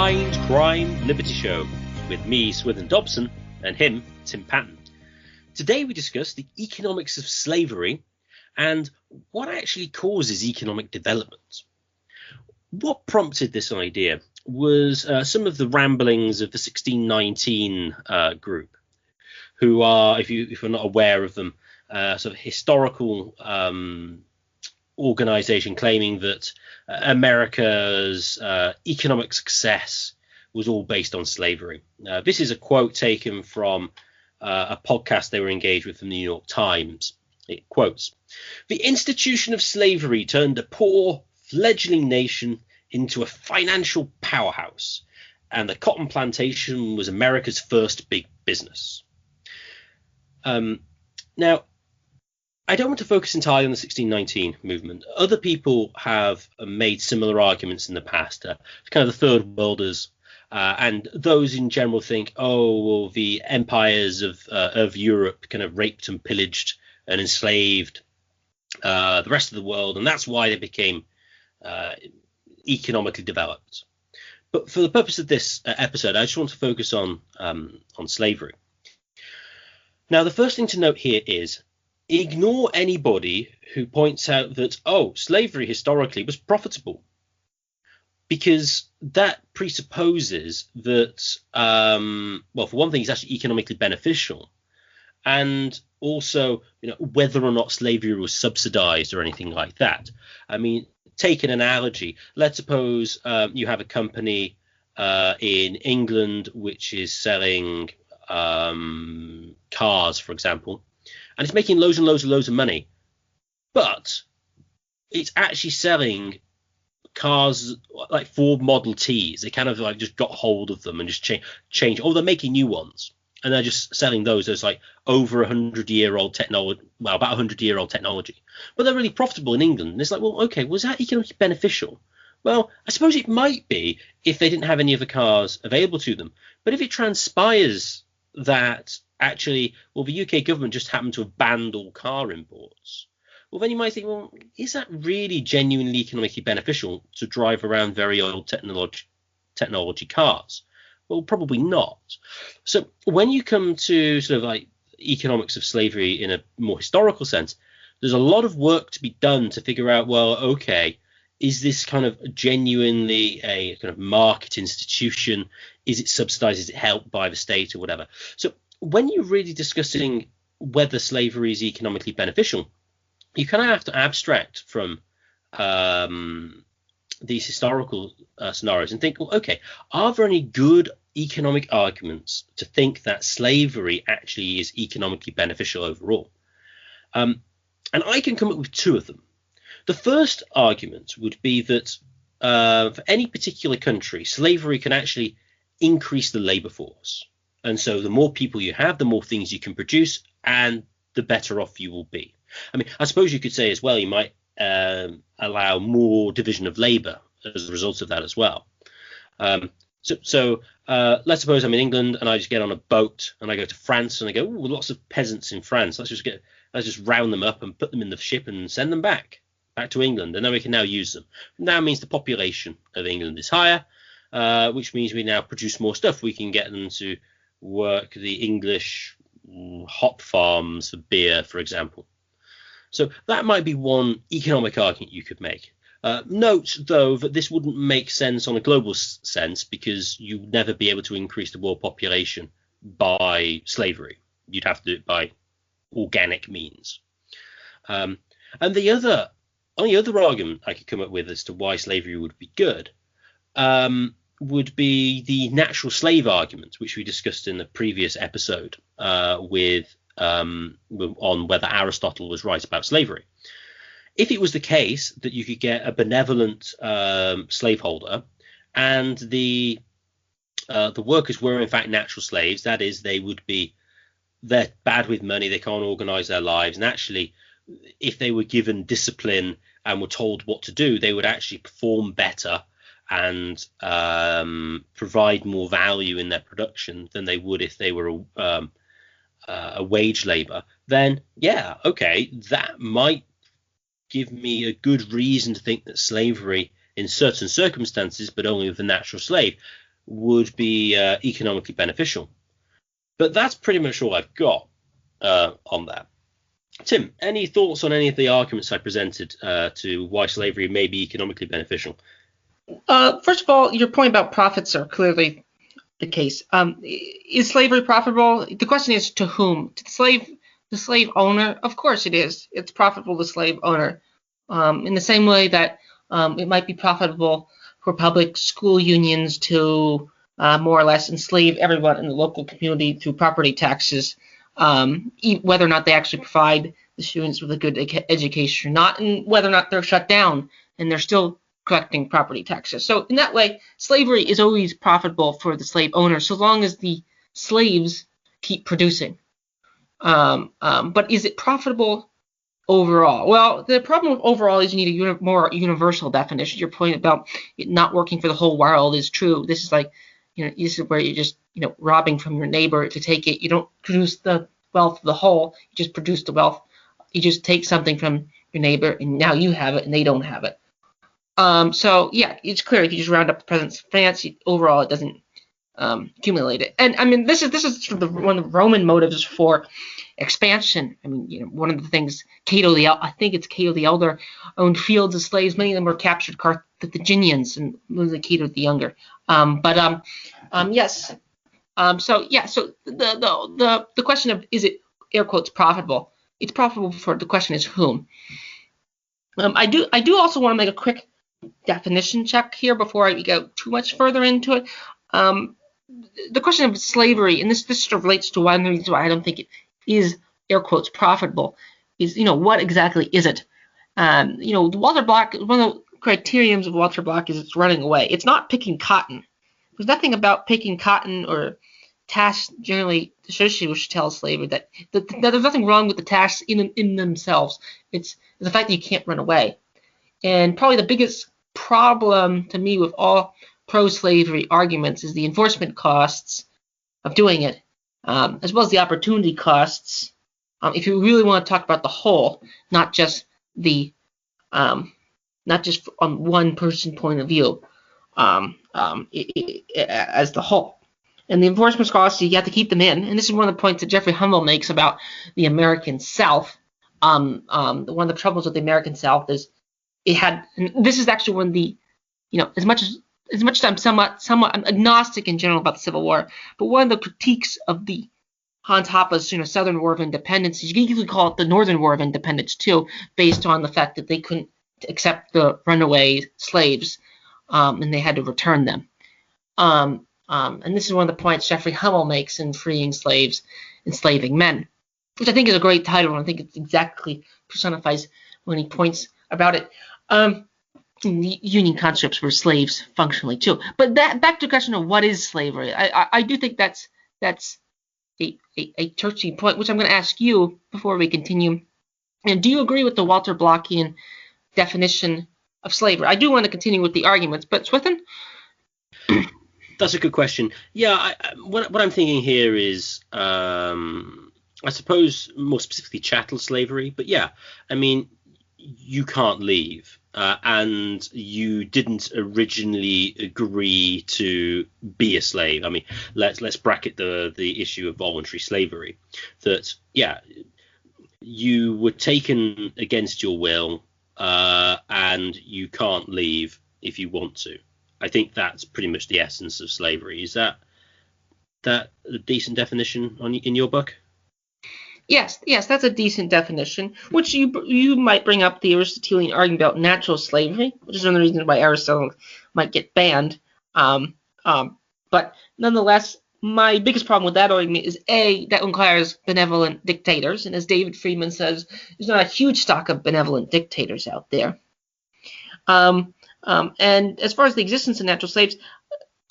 Mind, Crime, Liberty Show with me, Swithin Dobson, and him, Tim Patton. Today we discuss the economics of slavery and what actually causes economic development. What prompted this idea was some of the ramblings of the 1619 group, who are, if you're not aware of them, sort of historical organization claiming that America's economic success was all based on slavery. This is a quote taken from a podcast they were engaged with from the New York Times. It quotes, "The institution of slavery turned a poor, fledgling nation into a financial powerhouse, and the cotton plantation was America's first big business." Now, I don't want to focus entirely on the 1619 movement. Other people have made similar arguments in the past, kind of the Third Worlders, and those in general think, oh, well, the empires of Europe kind of raped and pillaged and enslaved the rest of the world, and that's why they became economically developed. But for the purpose of this episode, I just want to focus on slavery. Now, the first thing to note here is ignore anybody who points out that, oh, slavery historically was profitable, because that presupposes that, well, for one thing, it's actually economically beneficial, and also, whether or not slavery was subsidized or anything like that. I mean, take an analogy. Let's suppose you have a company in England which is selling cars, for example, and it's making loads and loads of money, but it's actually selling cars like Ford Model Ts. They kind of like just got hold of them and just change. Oh, they're making new ones, and they're just selling those as like over 100-year-old technology. Well, about 100-year-old technology, but they're really profitable in England. And it's like, well, okay, was that economically beneficial? Well, I suppose it might be if they didn't have any other cars available to them. But if it transpires that actually, well, the UK government just happened to have banned all car imports, well, then you might think, well, is that really genuinely economically beneficial to drive around very old technology cars? Well, probably not. So when you come to sort of like economics of slavery in a more historical sense, there's a lot of work to be done to figure out, well, okay, is this kind of genuinely a kind of market institution? Is it subsidized? Is it helped by the state or whatever? So when you're really discussing whether slavery is economically beneficial, you kind of have to abstract from these historical scenarios and think, well, okay, are there any good economic arguments to think that slavery actually is economically beneficial overall? And I can come up with two of them. The first argument would be that for any particular country, slavery can actually increase the labor force. And so the more people you have, the more things you can produce, and the better off you will be. I mean, I suppose you could say as well, you might allow more division of labor as a result of that as well. So let's suppose I'm in England and I just get on a boat and I go to France and I go, ooh, lots of peasants in France. Let's just round them up and put them in the ship and send them back to England, and then we can now use them. Now means the population of England is higher, which means we now produce more stuff. We can get them to work the English hop farms for beer, for example. So that might be one economic argument you could make. Note, though, that this wouldn't make sense on a global sense, because you'd never be able to increase the world population by slavery. You'd have to do it by organic means. And the only other argument I could come up with as to why slavery would be good would be the natural slave argument, which we discussed in the previous episode on whether Aristotle was right about slavery. If it was the case that you could get a benevolent slaveholder and the workers were in fact natural slaves, that is, they're bad with money, they can't organize their lives, and actually if they were given discipline and were told what to do, they would actually perform better and provide more value in their production than they would if they were a wage labor. Then, yeah, okay, that might give me a good reason to think that slavery in certain circumstances, but only with the natural slave, would be economically beneficial. But that's pretty much all I've got on that. Tim, any thoughts on any of the arguments I presented to why slavery may be economically beneficial? First of all, your point about profits are clearly the case. Is slavery profitable? The question is to whom? To the slave owner? Of course it is. It's profitable to the slave owner. In the same way that it might be profitable for public school unions to more or less enslave everyone in the local community through property taxes, whether or not they actually provide the students with a good education or not, and whether or not they're shut down and they're still collecting property taxes. So in that way, slavery is always profitable for the slave owner so long as the slaves keep producing. But is it profitable overall? Well, the problem with overall is you need a more universal definition. Your point about it not working for the whole world is true. This is like, this is where you're just, robbing from your neighbor to take it. You don't produce the wealth of the whole. You just produce the wealth. You just take something from your neighbor, and now you have it, and they don't have it. So yeah, it's clear if you just round up the present France, overall it doesn't accumulate it. And I mean, this is sort of one of the Roman motives for expansion. I mean, one of the things I think it's Cato the Elder owned fields of slaves. Many of them were captured Carthaginians, and mostly Cato the Younger. Yes. So the question of is it air quotes profitable? It's profitable for the question is whom. I do also want to make a quick definition check here before I go too much further into it. The question of slavery, and this sort of relates to one of the reasons why I don't think it is air quotes profitable, is what exactly is it? Walter Block, one of the criterions of Walter Block is it's running away. It's not picking cotton. There's nothing about picking cotton or tasks generally associated with chattel slavery that there's nothing wrong with the tasks in themselves. It's the fact that you can't run away. And probably the biggest problem to me with all pro-slavery arguments is the enforcement costs of doing it, as well as the opportunity costs. If you really want to talk about the whole, not just on one person point of view, as the whole. And the enforcement costs, you have to keep them in. And this is one of the points that Jeffrey Hummel makes about the American South. One of the troubles with the American South is and this is actually one of the, as much as I'm somewhat I'm agnostic in general about the Civil War, but one of the critiques of the Hans Hoppe's Southern War of Independence, you can easily call it the Northern War of Independence too, based on the fact that they couldn't accept the runaway slaves, and they had to return them. And this is one of the points Jeffrey Hummel makes in Freeing Slaves, Enslaving Men, which I think is a great title, and I think it exactly personifies when he points about it. The Union conscripts were slaves functionally too. But back to the question of what is slavery, I do think that's a touchy point, which I'm going to ask you before we continue. And do you agree with the Walter Blockian definition of slavery? I do want to continue with the arguments, but Swithin? That's a good question. Yeah, what I'm thinking here is, I suppose more specifically chattel slavery. But yeah, I mean, you can't leave, and you didn't originally agree to be a slave. I mean, let's bracket the issue of voluntary slavery. That yeah, you were taken against your will, and you can't leave if you want to. I think that's pretty much the essence of slavery. Is that a decent definition in your book? Yes, that's a decent definition, which you might bring up the Aristotelian argument about natural slavery, which is one of the reasons why Aristotle might get banned. But nonetheless, my biggest problem with that argument is, A, that requires benevolent dictators, and as David Friedman says, there's not a huge stock of benevolent dictators out there. And as far as the existence of natural slaves,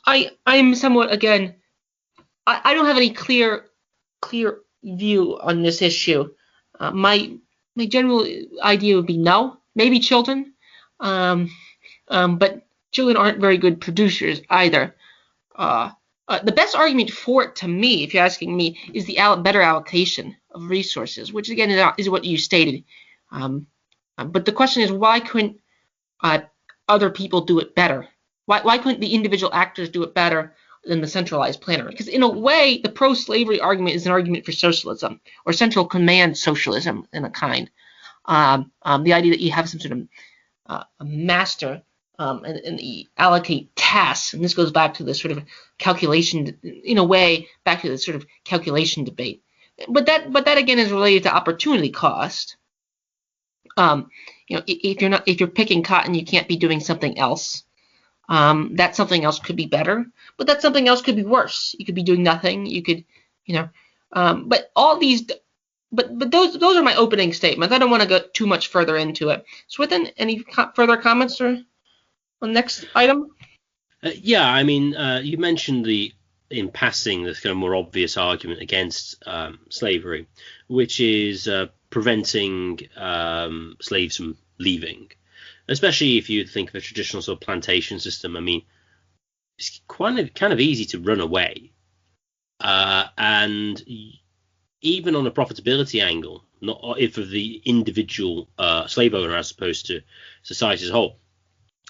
I'm somewhat, again, I don't have any clear view on this issue. My general idea would be no, maybe children, but children aren't very good producers either. The best argument for it, to me, if you're asking me, is the better allocation of resources, which again is what you stated. But the question is, why couldn't other people do it better? Why couldn't the individual actors do it better? than the centralized planner. Because in a way, the pro-slavery argument is an argument for socialism, or central command socialism in a kind. The idea that you have some sort of a master and you allocate tasks, and this goes back to the sort of calculation, in a way, back to the sort of calculation debate. But that again is related to opportunity cost. If you're picking cotton, you can't be doing something else. That something else could be better, but that something else could be worse. You could be doing nothing. You could, but all these. But those are my opening statements. I don't want to go too much further into it. Swithin, any further comments on the next item? You mentioned in passing this kind of more obvious argument against slavery, which is preventing slaves from leaving, especially if you think of a traditional sort of plantation system. I mean, it's kind of easy to run away, and even on a profitability angle, not if of the individual slave owner as opposed to society as a whole,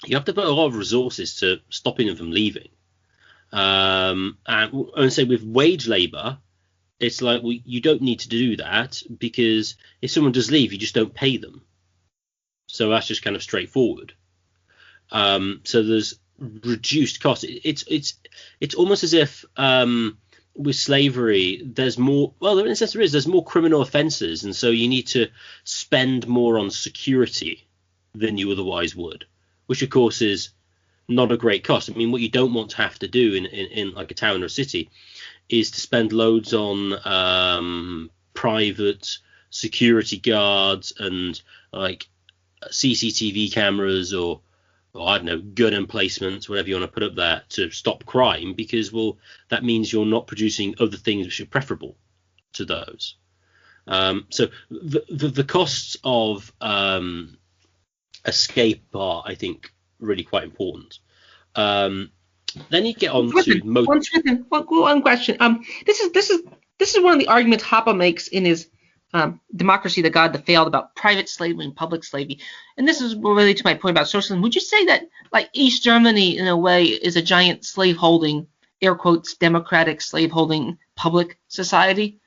you have to put a lot of resources to stopping them from leaving. And say with wage labor, it's like you don't need to do that, because if someone does leave, you just don't pay them. So that's just kind of straightforward. So there's reduced cost. It's almost as if with slavery, there's more. Well, in a sense, there's more criminal offences, and so you need to spend more on security than you otherwise would, which of course is not a great cost. I mean, what you don't want to have to do in like a town or a city is to spend loads on private security guards and like CCTV cameras or I don't know, gun emplacements, whatever you want to put up there to stop crime, because, well, that means you're not producing other things which are preferable to those. So the costs of escape are, I think, really quite important. Then you get on to one question. This is one of the arguments Hoppe makes in his Democracy, the God That Failed, about private slavery and public slavery. And this is related to my point about socialism. Would you say that, like, East Germany, in a way, is a giant slaveholding, air quotes, democratic slaveholding public society?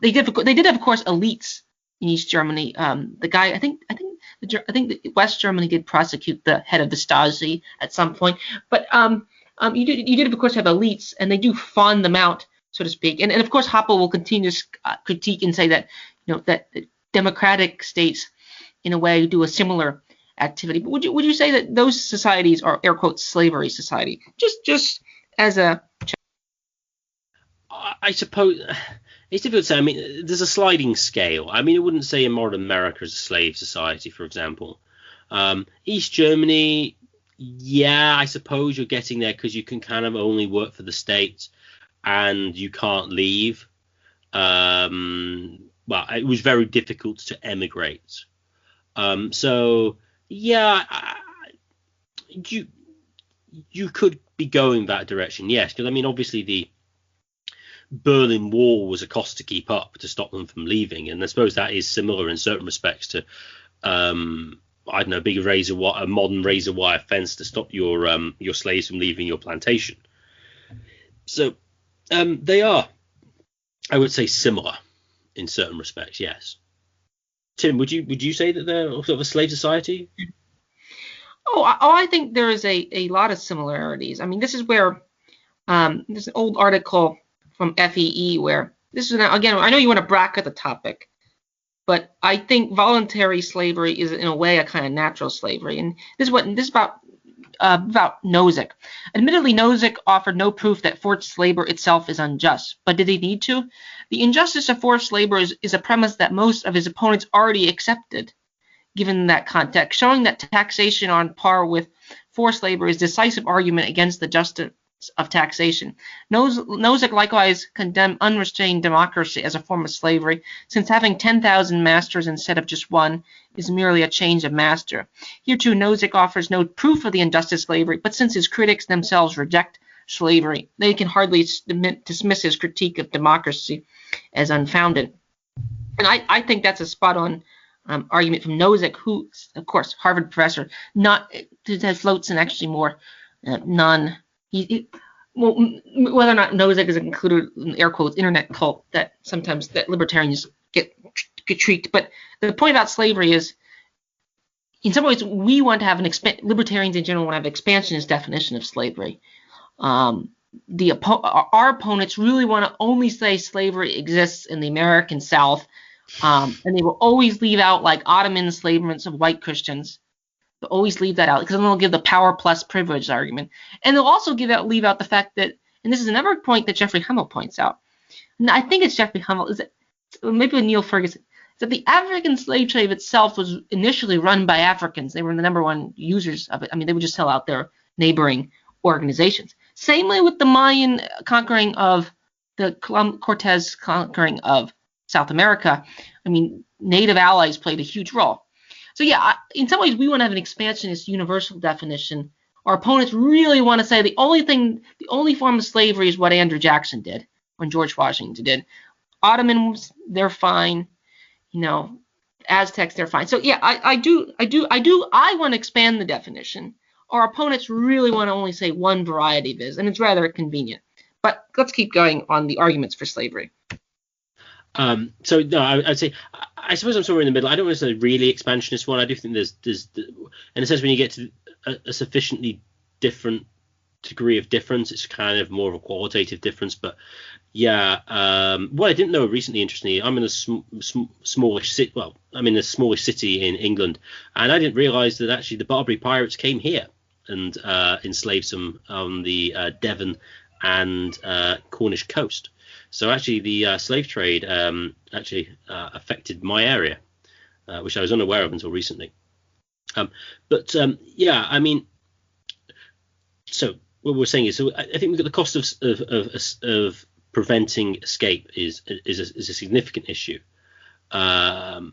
They did, of course, elites in East Germany. The guy, I think West Germany did prosecute the head of the Stasi at some point. But you did, of course, have elites, and they do fund them out, so to speak. And of course, Hoppe will continue to critique and say that, that democratic states, in a way, do a similar activity. But would you say that those societies are, air quotes, slavery society? Just as a... I suppose it's difficult to say. I mean, there's a sliding scale. I mean, I wouldn't say in modern America is a slave society, for example. East Germany, yeah, I suppose you're getting there because you can kind of only work for the state and you can't leave. Well, it was very difficult to emigrate. So, yeah, you could be going that direction, yes. Because, I mean, obviously the Berlin Wall was a cost to keep up to stop them from leaving. And I suppose that is similar in certain respects to, I don't know, a modern razor wire fence to stop your slaves from leaving your plantation. So they are, I would say, similar in certain respects, yes. Tim, would you say that they're sort of a slave society? Oh, I think there is a lot of similarities. I mean, this is where there's an old article from FEE where this is, again, I know you want to bracket the topic, but I think voluntary slavery is, in a way, a kind of natural slavery. And this is about Nozick. Admittedly, Nozick offered no proof that forced labor itself is unjust, but did he need to? The injustice of forced labor is a premise that most of his opponents already accepted, given that context, showing that taxation on par with forced labor is a decisive argument against the justice of taxation. Nozick likewise condemned unrestrained democracy as a form of slavery, since having 10,000 masters instead of just one is merely a change of master. Here too, Nozick offers no proof of the injustice of slavery, but since his critics themselves reject slavery, they can hardly dismiss his critique of democracy as unfounded. And I think that's a spot-on argument from Nozick, who, of course, Harvard professor, not that floats in actually more well, whether or not Nozick is included in air quotes internet cult that sometimes that libertarians get tricked. But the point about slavery is, in some ways, we want to have libertarians in general want to have an expansionist definition of slavery. Our opponents really want to only say slavery exists in the American South, and they will always leave out like Ottoman enslavements of white Christians. They'll always leave that out because then they'll give the power plus privilege argument, and they'll also leave out the fact that, and this is another point that Jeffrey Hummel points out. And I think it's Jeffrey Hummel, is it maybe Neil Ferguson? That the African slave trade itself was initially run by Africans. They were the number one users of it. I mean, they would just sell out their neighboring organizations. Same way with the Mayan conquering of Cortez conquering of South America. I mean, native allies played a huge role. So yeah, in some ways, we want to have an expansionist universal definition. Our opponents really want to say the only form of slavery is what Andrew Jackson did, when George Washington did. Ottomans, they're fine. Aztecs, they're fine. So yeah, I want to expand the definition. Our opponents really want to only say one variety of this, and it's rather convenient. But let's keep going on the arguments for slavery. So no, I'd say I suppose I'm somewhere in the middle. I don't want to say really expansionist one. I do think there's in a sense when you get to a sufficiently different degree of difference, it's kind of more of a qualitative difference. But yeah, what I didn't know recently, interestingly, I'm in a smallish city. Well, I'm in the smallest city in England, and I didn't realise that actually the Barbary pirates came here and enslaved some on the Devon and Cornish coast. So actually, the slave trade affected my area, which I was unaware of until recently. Yeah, I mean, so what we're saying is, so I think we've got the cost of preventing escape is a significant issue, and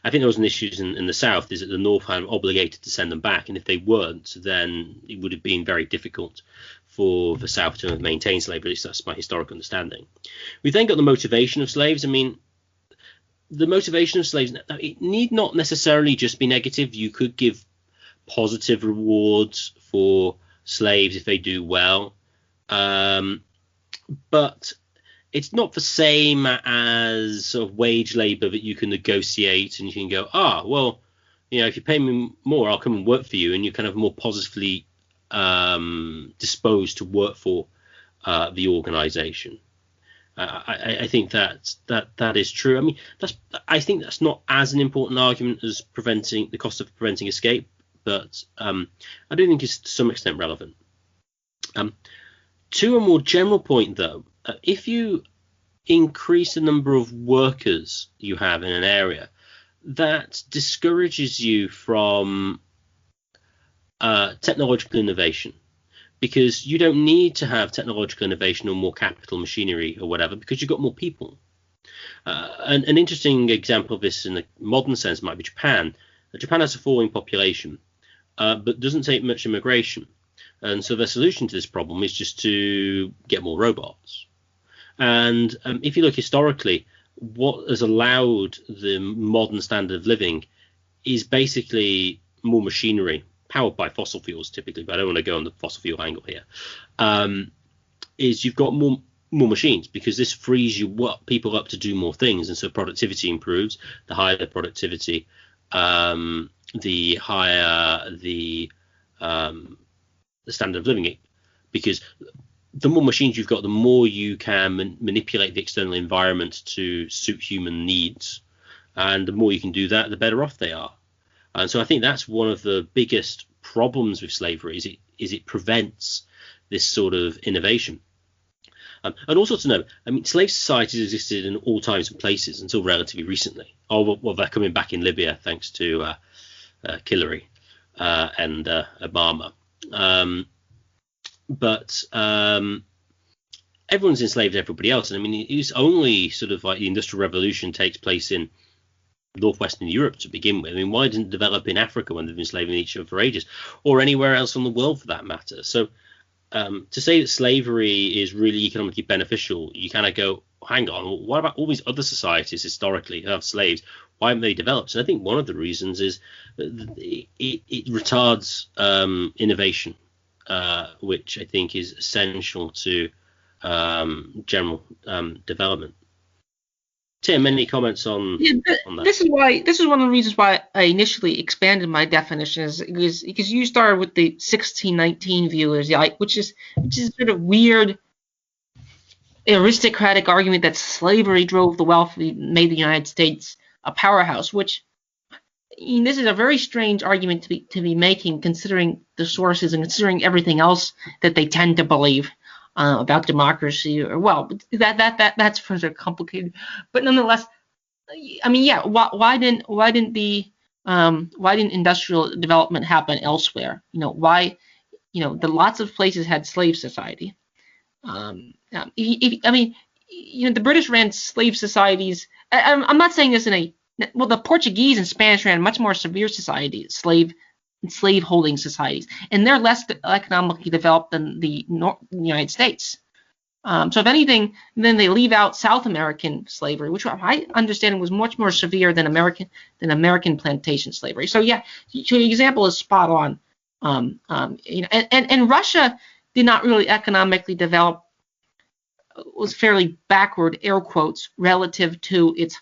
I think there was an issue in the South is that the North had obligated to send them back, and if they weren't, then it would have been very difficult for the South to maintain slavery. At least that's my historical understanding. We then got the motivation of slaves. I mean, the motivation of slaves, it need not necessarily just be negative. You could give positive rewards for slaves if they do well, but it's not the same as sort of wage labor that you can negotiate and you can go, well, if you pay me more, I'll come and work for you, and you're kind of more positively disposed to work for the organization. I think that is true. I mean, I think that's not as an important argument as the cost of preventing escape, but I do think it's to some extent relevant. To a more general point, though, if you increase the number of workers you have in an area, that discourages you from technological innovation, because you don't need to have technological innovation or more capital machinery or whatever, because you've got more people. An interesting example of this in a modern sense might be Japan. Japan has a falling population, but doesn't take much immigration. And so the solution to this problem is just to get more robots. And if you look historically, what has allowed the modern standard of living is basically more machinery, powered by fossil fuels typically, but I don't want to go on the fossil fuel angle here, is you've got more machines, because this frees people up to do more things. And so productivity improves. The higher the productivity, the higher the standard of living, because the more machines you've got, the more you can manipulate the external environment to suit human needs, and the more you can do that, the better off they are. And so I think that's one of the biggest problems with slavery is it prevents this sort of innovation. And also to know, I mean, slave societies existed in all times and places until relatively recently. Well, they're coming back in Libya thanks to Hillary and Obama. But everyone's enslaved everybody else. And I mean, it's only sort of like the Industrial Revolution takes place in northwestern Europe to begin with. I mean, why didn't it develop in Africa when they've been enslaving each other for ages, or anywhere else in the world for that matter? So to say that slavery is really economically beneficial, you kind of go, hang on, what about all these other societies historically who have slaves? Why haven't they developed? And I think one of the reasons is it retards innovation. which I think is essential to general development. Tim, any comments on that? This is one of the reasons why I initially expanded my definition, is because you started with the 1619 view, which is sort of weird aristocratic argument that slavery drove the wealth, made the United States a powerhouse, which this is a very strange argument to be making, considering the sources and considering everything else that they tend to believe about democracy. Or that's further complicated. But nonetheless, I mean, yeah, why didn't industrial development happen elsewhere? Why, lots of places had slave society. The British ran slave societies. I'm not saying this the Portuguese and Spanish ran much more severe societies, slave holding societies, and they're less economically developed than the United States. So if anything, then they leave out South American slavery, which I understand was much more severe than American plantation slavery. So yeah, your example is spot on. And Russia did not really economically develop, was fairly backward, air quotes, relative to its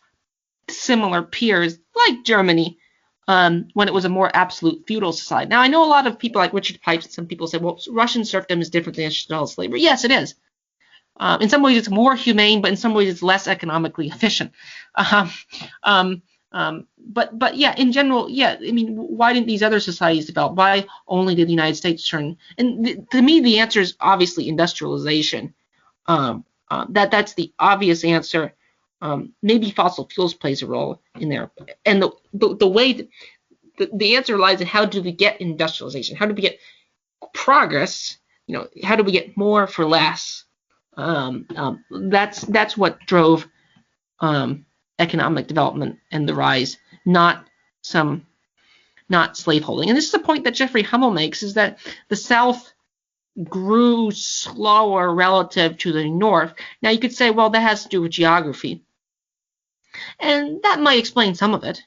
similar peers like Germany, when it was a more absolute feudal society. Now, I know a lot of people like Richard Pipes, and some people say, well, Russian serfdom is different than chattel slavery. Yes, it is. In some ways, it's more humane, but in some ways, it's less economically efficient. But yeah, in general, yeah. I mean, why didn't these other societies develop? Why only did the United States turn? And to me, the answer is obviously industrialization. That's the obvious answer. Maybe fossil fuels plays a role in there, and the way the answer lies in how do we get industrialization? How do we get progress? How do we get more for less? That's what drove economic development and the rise, not slaveholding. And this is the point that Jeffrey Hummel makes, is that the South grew slower relative to the North. Now you could say, well, that has to do with geography, and that might explain some of it.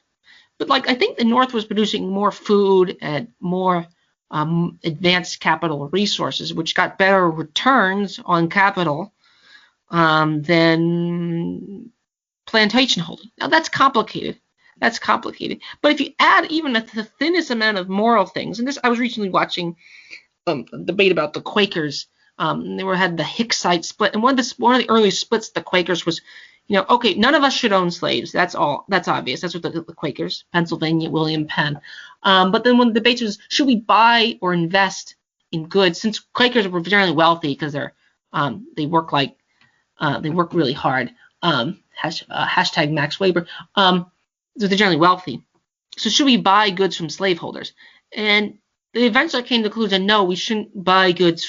But I think the North was producing more food and more advanced capital resources, which got better returns on capital than plantation holding. Now that's complicated. But if you add even the thinnest amount of moral things, and I was recently watching a debate about the Quakers. They had the Hicksite split, and one of the early splits the Quakers was, okay, none of us should own slaves. That's all. That's obvious. That's what the Quakers, Pennsylvania, William Penn. But then when the debate was, should we buy or invest in goods? Since Quakers were generally wealthy because they work really hard. Hashtag Max Weber. So they're generally wealthy. So should we buy goods from slaveholders? And they eventually came to the conclusion, no, we shouldn't buy goods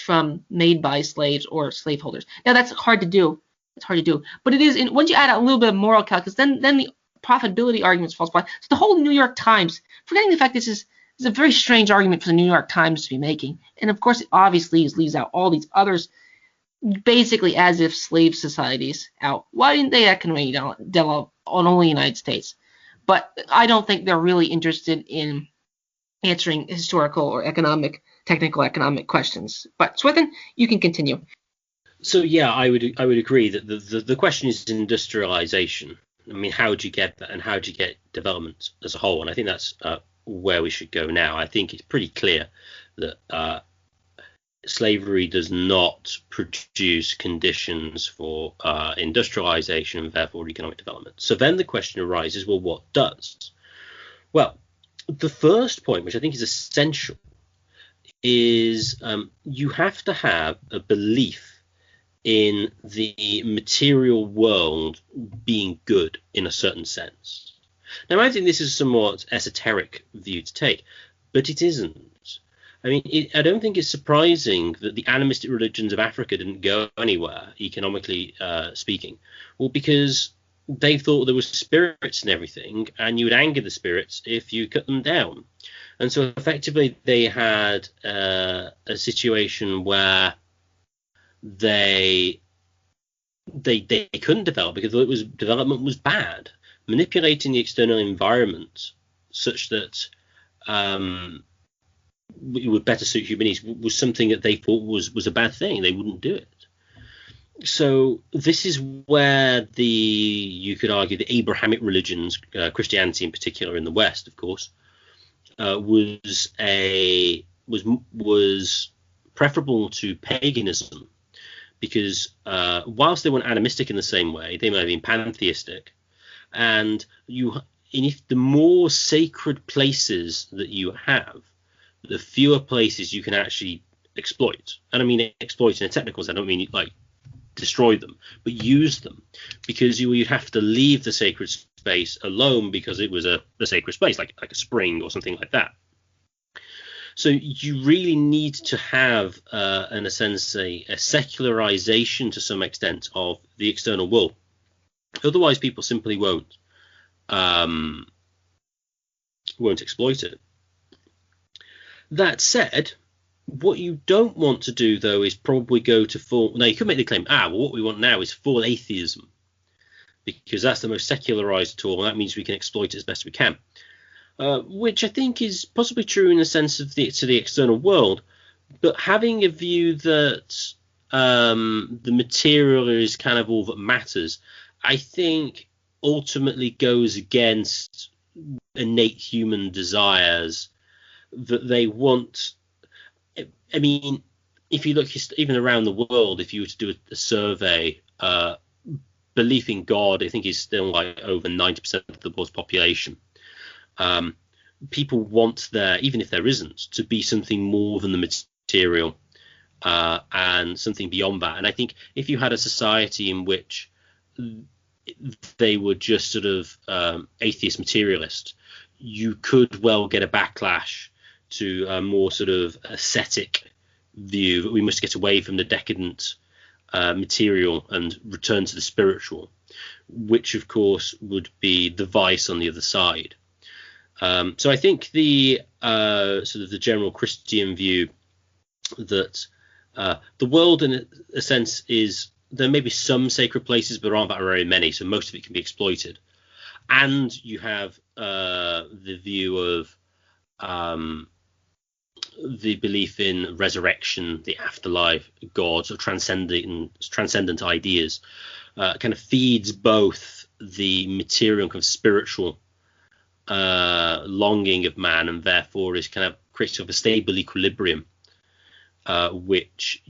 made by slaves or slaveholders. Now that's hard to do. But it is, once you add a little bit of moral calculus, then the profitability arguments falls apart. So the whole New York Times, forgetting the fact this is a very strange argument for the New York Times to be making. And of course, it obviously leaves out all these others, basically as if slave societies out. Why didn't they economically develop on only the United States? But I don't think they're really interested in answering historical or technical economic questions. But Swithin, you can continue. So yeah, I would agree that the question is industrialization. I mean, how do you get that, and how do you get development as a whole? And I think that's where we should go now. I think it's pretty clear that slavery does not produce conditions for industrialization and therefore economic development. So then the question arises, well, what does? Well, the first point, which I think is essential, is you have to have a belief in the material world being good in a certain sense. Now, I think this is a somewhat esoteric view to take, but it isn't. I mean, I don't think it's surprising that the animistic religions of Africa didn't go anywhere, economically speaking. Well, because they thought there was spirits and everything, and you would anger the spirits if you cut them down. And so effectively they had a situation where they couldn't develop because development was bad. Manipulating the external environment such that it would better suit human needs was something that they thought was a bad thing. They wouldn't do it. So this is where you could argue the Abrahamic religions, Christianity in particular in the West, of course, was preferable to paganism, because whilst they weren't animistic in the same way, they may have been pantheistic, and if the more sacred places that you have, the fewer places you can actually exploit. And I mean exploit in a technical sense. I don't mean like destroy them, but use them, because you'd have to leave the sacred space alone because it was a sacred space, like a spring or something like that. So you really need to have, in a sense, a secularization to some extent of the external world. Otherwise, people simply won't exploit it. That said, what you don't want to do, though, is probably go to full. Now, you could make the claim, well, what we want now is full atheism, because that's the most secularized tool, and that means we can exploit it as best we can. Which I think is possibly true in the sense of to the external world, but having a view that the material is kind of all that matters, I think ultimately goes against innate human desires that they want. I mean, if you look even around the world, if you were to do a survey, belief in God, I think, is still like over 90% of the world's population. People want there, even if there isn't, to be something more than the material, and something beyond that. And I think if you had a society in which they were just sort of atheist materialist, you could well get a backlash to a more sort of ascetic view that we must get away from the decadent material and return to the spiritual, which of course would be the vice on the other side. So I think the sort of the general Christian view that the world in a sense is, there may be some sacred places, but there aren't that very many, so most of it can be exploited. And you have the view of the belief in resurrection, the afterlife, God, or transcendent ideas, kind of feeds both the material and kind of spiritual longing of man, and therefore is kind of creates a stable equilibrium, which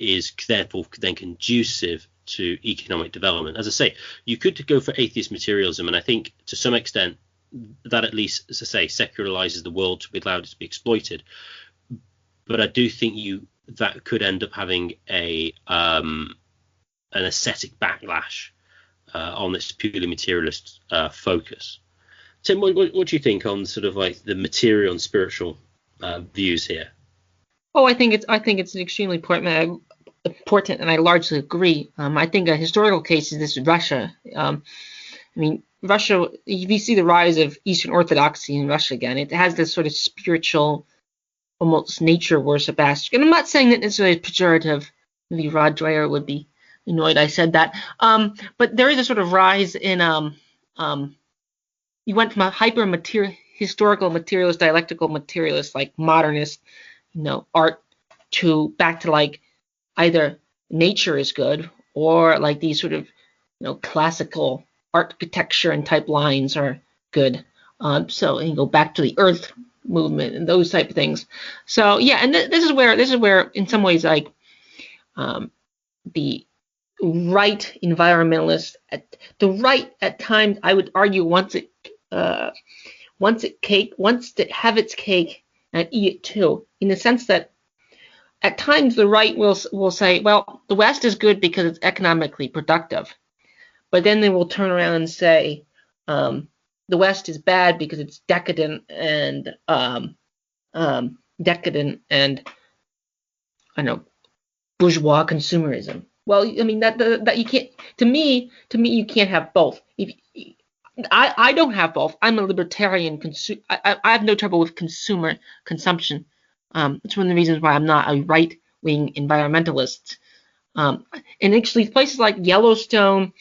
is therefore then conducive to economic development. As I say, you could go for atheist materialism, and I think to some extent that at least, as I say, secularizes the world to be allowed it to be exploited. But I do think that could end up having an ascetic backlash on this purely materialist focus. Tim, what do you think on sort of like the material and spiritual views here? Oh, I think it's an extremely important, and I largely agree. I think a historical case is this Russia. I mean, Russia. If you see the rise of Eastern Orthodoxy in Russia again, it has this sort of spiritual, almost nature worship aspect. And I'm not saying that necessarily is pejorative. Maybe Rod Dreher would be annoyed I said that. But there is a sort of rise in you went from a historical materialist, dialectical materialist, like modernist, art, to back to like either nature is good or like these sort of, classical architecture and type lines are good. So you go back to the earth movement and those type of things. So yeah, and this is where in some ways like the right environmentalist at times, I would argue, wants to have its cake and eat it too, in the sense that at times the right will say, well, the West is good because it's economically productive, but then they will turn around and say the West is bad because it's decadent and I know, bourgeois consumerism. Well, I mean that you can't. To me, you can't have both. I don't have both. I'm a libertarian. I have no trouble with consumer consumption. It's one of the reasons why I'm not a right-wing environmentalist. And actually, places like Yellowstone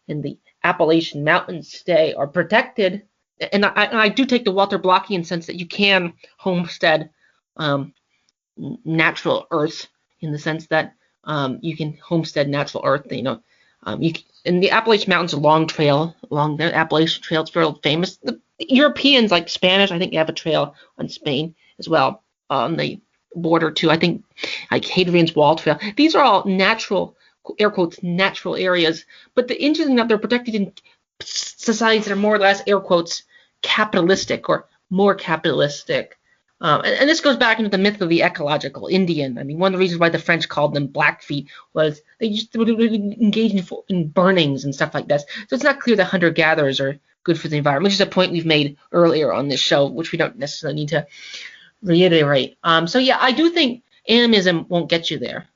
and the Appalachian Mountains today are protected. And I do take the Walter Blockian sense that you can homestead natural earth in the sense that you can homestead natural earth. In the Appalachian Mountains, a long trail along the Appalachian Trail. It's very famous. The Europeans, like Spanish, I think they have a trail on Spain as well on the border too. I think like Hadrian's Wall Trail. These are all natural, air quotes, natural areas. But the interesting enough, they're protected in societies that are more or less, air quotes, capitalistic or more capitalistic. And this goes back into the myth of the ecological Indian. I mean, one of the reasons why the French called them Blackfeet was they just would engage in burnings and stuff like this. So it's not clear that hunter-gatherers are good for the environment, which is a point we've made earlier on this show, which we don't necessarily need to reiterate. So yeah, I do think animism won't get you there,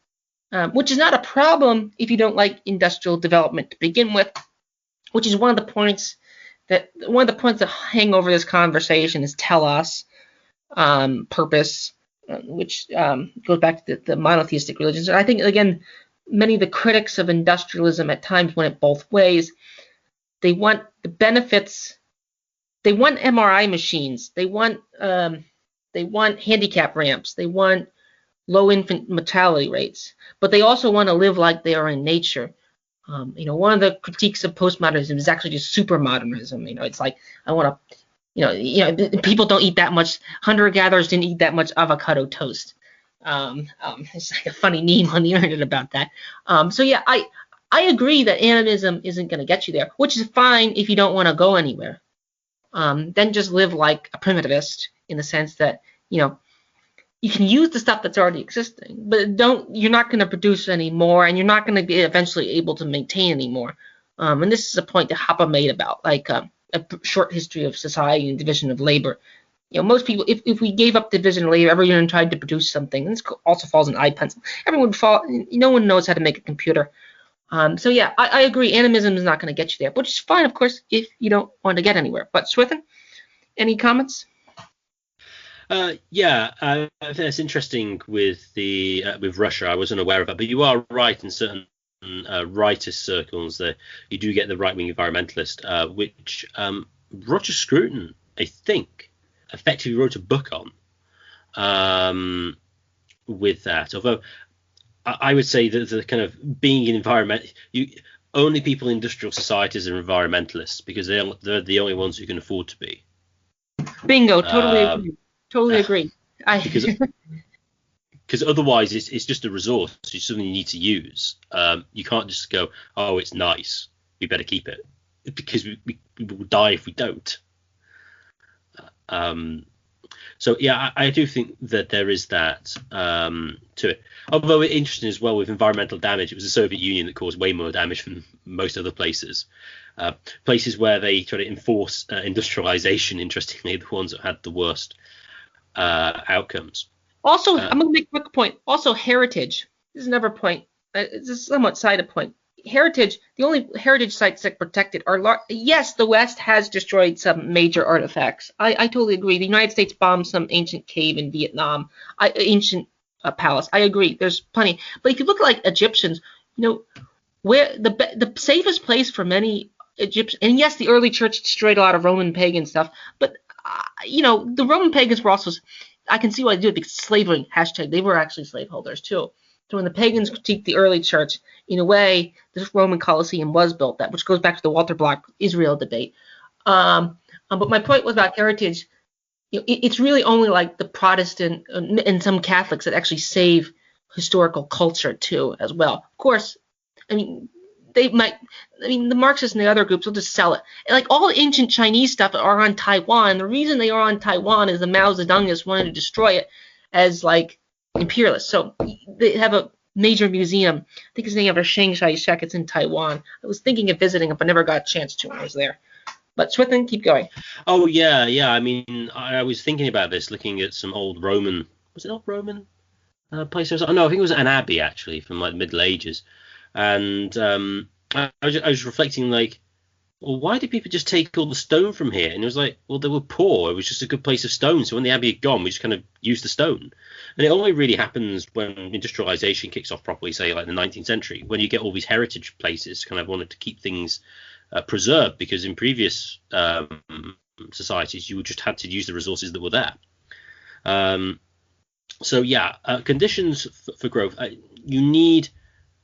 which is not a problem if you don't like industrial development to begin with, which is one of the points that hang over this conversation is telos. Purpose, which goes back to the monotheistic religions. And I think, again, many of the critics of industrialism at times went it both ways. They want the benefits. They want MRI machines. They want handicap ramps. They want low infant mortality rates. But they also want to live like they are in nature. One of the critiques of postmodernism is actually just supermodernism. It's like I want to. People don't eat that much. Hunter-gatherers didn't eat that much avocado toast. It's like a funny meme on the internet about that. So yeah, I agree that animism isn't going to get you there, which is fine if you don't want to go anywhere. Then just live like a primitivist in the sense that you can use the stuff that's already existing, but you're not going to produce any more, and you're not going to be eventually able to maintain any more. And this is a point that Hoppe made about a short history of society and division of labor. Most people, if we gave up division of labor, everyone tried to produce something. And this also falls in iPencil. Everyone would fall. No one knows how to make a computer. So yeah, I agree. Animism is not going to get you there, which is fine, of course, if you don't want to get anywhere. But Swithin, any comments? Yeah, it's interesting with with Russia. I wasn't aware of it, but you are right in certain rightist circles that you do get the right-wing environmentalist, which Roger Scruton, I think, effectively wrote a book on with that. Although I would say that the kind of being an environment, only people in industrial societies are environmentalists because they're the only ones who can afford to be. Bingo, totally agree. Totally agree. Because otherwise it's just a resource. It's something you need to use. You can't just go, oh, it's nice, we better keep it, because we will die if we don't. So yeah, I do think that there is that to it. Although it's interesting as well with environmental damage, it was the Soviet Union that caused way more damage than most other places. Places where they try to enforce industrialization, interestingly, the ones that had the worst outcomes. Also, I'm going to make a quick point. Also, heritage. This is another point. It's a somewhat sided point. Heritage, the only heritage sites that are protected are yes, the West has destroyed some major artifacts. I totally agree. The United States bombed some ancient cave in Vietnam, ancient palace. I agree. There's plenty. But if you look at like Egyptians, where the safest place for many Egyptians, and yes, the early church destroyed a lot of Roman pagan stuff, but the Roman pagans were also, I can see why they do it, because slavery, hashtag, they were actually slaveholders too. So when the pagans critiqued the early church, in a way, the Roman Colosseum was built, which goes back to the Walter Block Israel debate. But my point was about heritage. It's really only like the Protestant and some Catholics that actually save historical culture too, as well. Of course, the Marxists and the other groups will just sell it. And like all ancient Chinese stuff are on Taiwan. The reason they are on Taiwan is the Mao Zedongists wanted to destroy it as like imperialists. So they have a major museum. I think it's named after Chiang Kai-shek. It's in Taiwan. I was thinking of visiting it, but never got a chance to when I was there. But Swithin, keep going. Oh yeah. I was thinking about this, looking at some old Roman. Was it old Roman places? Oh no, I think it was an abbey actually from like the Middle Ages. And I was reflecting like, well, why did people just take all the stone from here? And it was like, well, they were poor. It was just a good place of stone. So when the abbey had gone, we just kind of used the stone. And it only really happens when industrialization kicks off properly, say like the 19th century, when you get all these heritage places kind of wanted to keep things preserved, because in previous societies, you just had to use the resources that were there. So yeah, conditions for growth. You need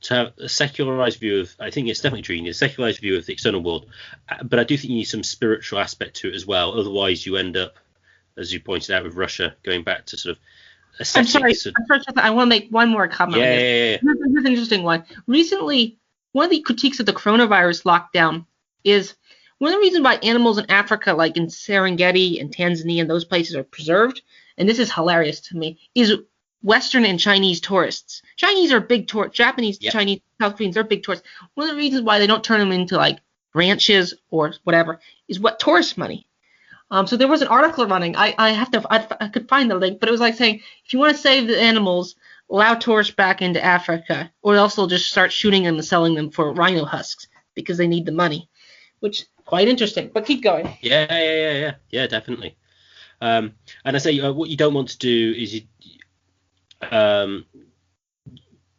to have a secularized view of. I think it's definitely true. You need a secularized view of the external world, but I do think you need some spiritual aspect to it as well. Otherwise, you end up, as you pointed out with Russia, going back to sort of I'm sorry. ascetics. I'm sorry. I want to make one more comment Yeah, on this. yeah, yeah. Here's an interesting one. Recently, one of the critiques of the coronavirus lockdown is one of the reasons why animals in Africa, like in Serengeti and Tanzania and those places, are preserved, and this is hilarious to me, is Western and Chinese tourists. Chinese are big tourists. Japanese, Yep. Chinese, South Koreans, they're big tourists. One of the reasons why they don't turn them into like ranches or whatever is what tourist money. So there was an article running. I could find the link, but it was like saying if you want to save the animals, allow tourists back into Africa, or else they'll just start shooting them and selling them for rhino husks because they need the money, which quite interesting. But keep going. Yeah, definitely. And I say what you don't want to do is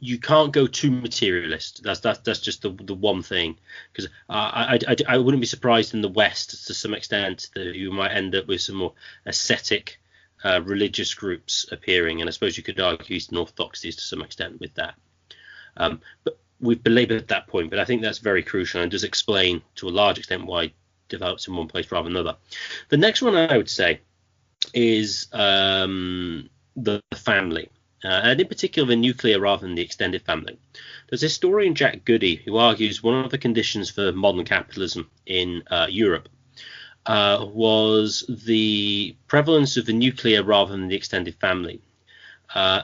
you can't go too materialist. That's just the one thing, because I wouldn't be surprised in the West to some extent that you might end up with some more ascetic religious groups appearing, and I suppose you could argue Eastern Orthodoxies to some extent with that. But we've belabored that point, but I think that's very crucial and does explain to a large extent why it develops in one place rather than another. The next one I would say is the family. And in particular the nuclear rather than the extended family. There's historian Jack Goody who argues one of the conditions for modern capitalism in Europe was the prevalence of the nuclear rather than the extended family.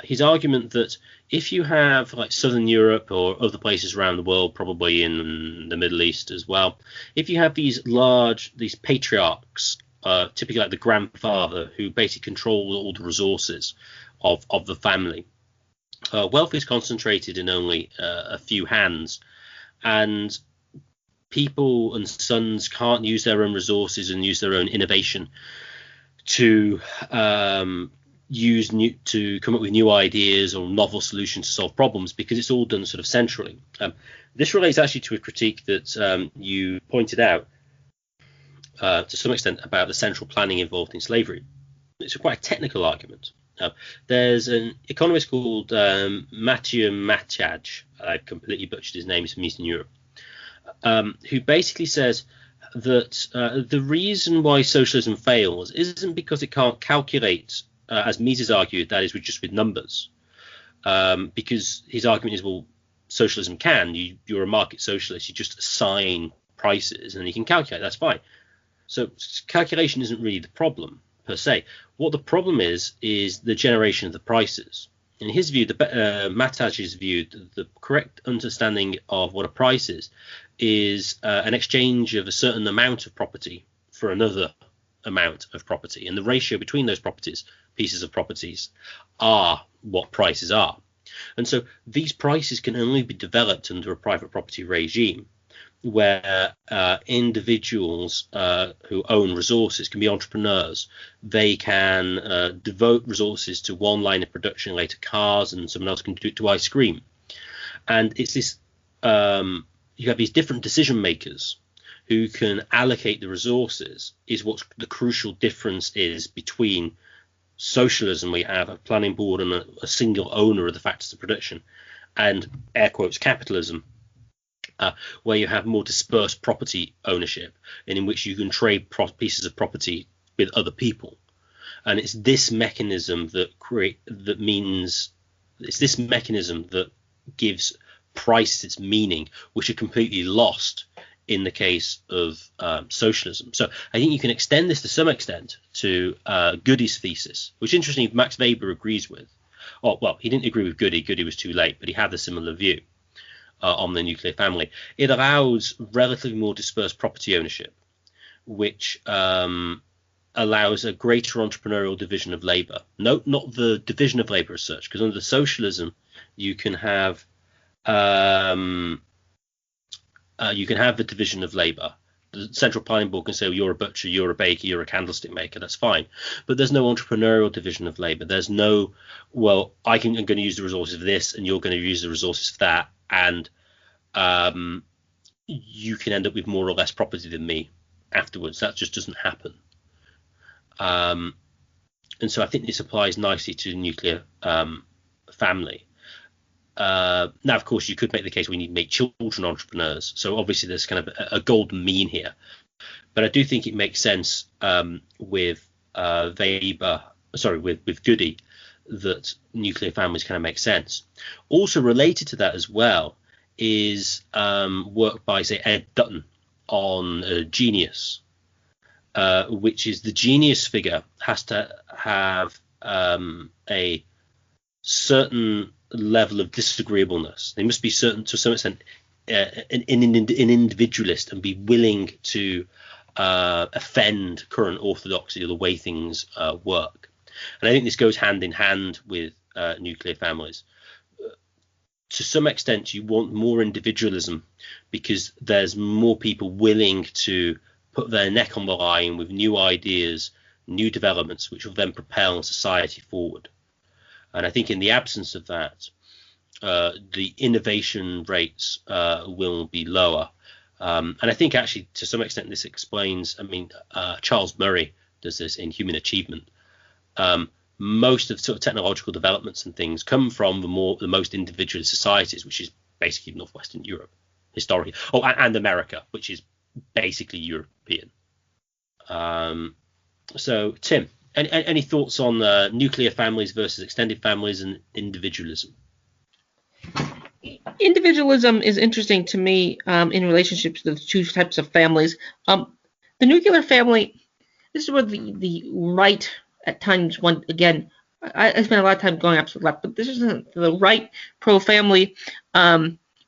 His argument that if you have like Southern Europe or other places around the world, probably in the Middle East as well, if you have these patriarchs, typically like the grandfather who basically controls all the resources of the family. Wealth is concentrated in only a few hands, and people and sons can't use their own resources and use their own innovation to to come up with new ideas or novel solutions to solve problems, because it's all done sort of centrally. This relates actually to a critique that you pointed out to some extent about the central planning involved in slavery. It's quite a technical argument. There's an economist called Mathieu Matjaj, I've completely butchered his name, he's from Eastern Europe, who basically says that the reason why socialism fails isn't because it can't calculate, as Mises argued, that is just with numbers, because his argument is, well, socialism can, you're a market socialist, you just assign prices and you can calculate, that's fine. So calculation isn't really the problem per se. What the problem is the generation of the prices. In his view, Mataj's view, the correct understanding of what a price is an exchange of a certain amount of property for another amount of property, and the ratio between those pieces of properties, are what prices are. And so these prices can only be developed under a private property regime, where individuals who own resources can be entrepreneurs. They can devote resources to one line of production, later cars, and someone else can do it to ice cream. And it's this, you have these different decision makers who can allocate the resources, is what the crucial difference is between socialism, where you have a planning board and a single owner of the factors of production, and air quotes capitalism, where you have more dispersed property ownership, and in which you can trade pieces of property with other people. And it's this mechanism that gives price its meaning, which are completely lost in the case of socialism. So I think you can extend this to some extent to Goody's thesis, which interestingly Max Weber agrees with. Oh, well, he didn't agree with Goody. Goody was too late, but he had a similar view on the nuclear family. It allows relatively more dispersed property ownership, which allows a greater entrepreneurial division of labor. No, not the division of labor as such, because under socialism you can have the division of labor. The central planning board can say, well, you're a butcher, you're a baker, you're a candlestick maker, that's fine. But there's no entrepreneurial division of labor. There's no, well, I'm going to use the resources for this and you're going to use the resources for that, and you can end up with more or less property than me afterwards. That just doesn't happen. And so I think this applies nicely to the nuclear family. Now, of course, you could make the case we need to make children entrepreneurs. So obviously there's kind of a golden mean here. But I do think it makes sense with Goody, that nuclear families kind of make sense. Also related to that as well is work by, say, Ed Dutton on genius, which is the genius figure has to have a certain level of disagreeableness. They must be certain, to some extent, an individualist and be willing to offend current orthodoxy or the way things work. And I think this goes hand in hand with nuclear families. To some extent, you want more individualism because there's more people willing to put their neck on the line with new ideas, new developments, which will then propel society forward. And I think in the absence of that, the innovation rates will be lower. And I think actually to some extent this explains, Charles Murray does this in Human Achievement. Most of sort of technological developments and things come from the most individualist societies, which is basically Northwestern Europe historically. Oh, and America, which is basically European. So Tim, any thoughts on nuclear families versus extended families and individualism? Individualism is interesting to me in relationship to the two types of families. The nuclear family, this is where the right at times, I spent a lot of time going up to the left, but this isn't the right pro-family.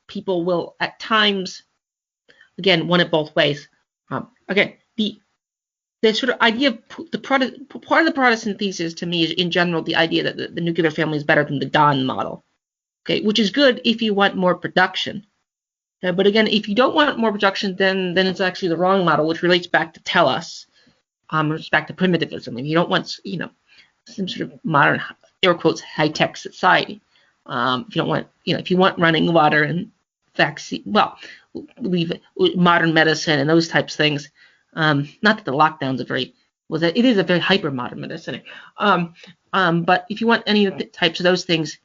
People will at times, again, want it both ways. The sort of idea of part of the Protestant thesis to me is in general the idea that the nuclear family is better than the Don model. Okay, which is good if you want more production. But again, if you don't want more production, then it's actually the wrong model, which relates back to tellus, relates back to primitivism. If you don't want, some sort of modern, air quotes, high-tech society, if you don't want, if you want running water and vaccine, leave it, modern medicine and those types of things. Not that the lockdowns are it is a very hyper-modern medicine. But if you want any of the types of those things,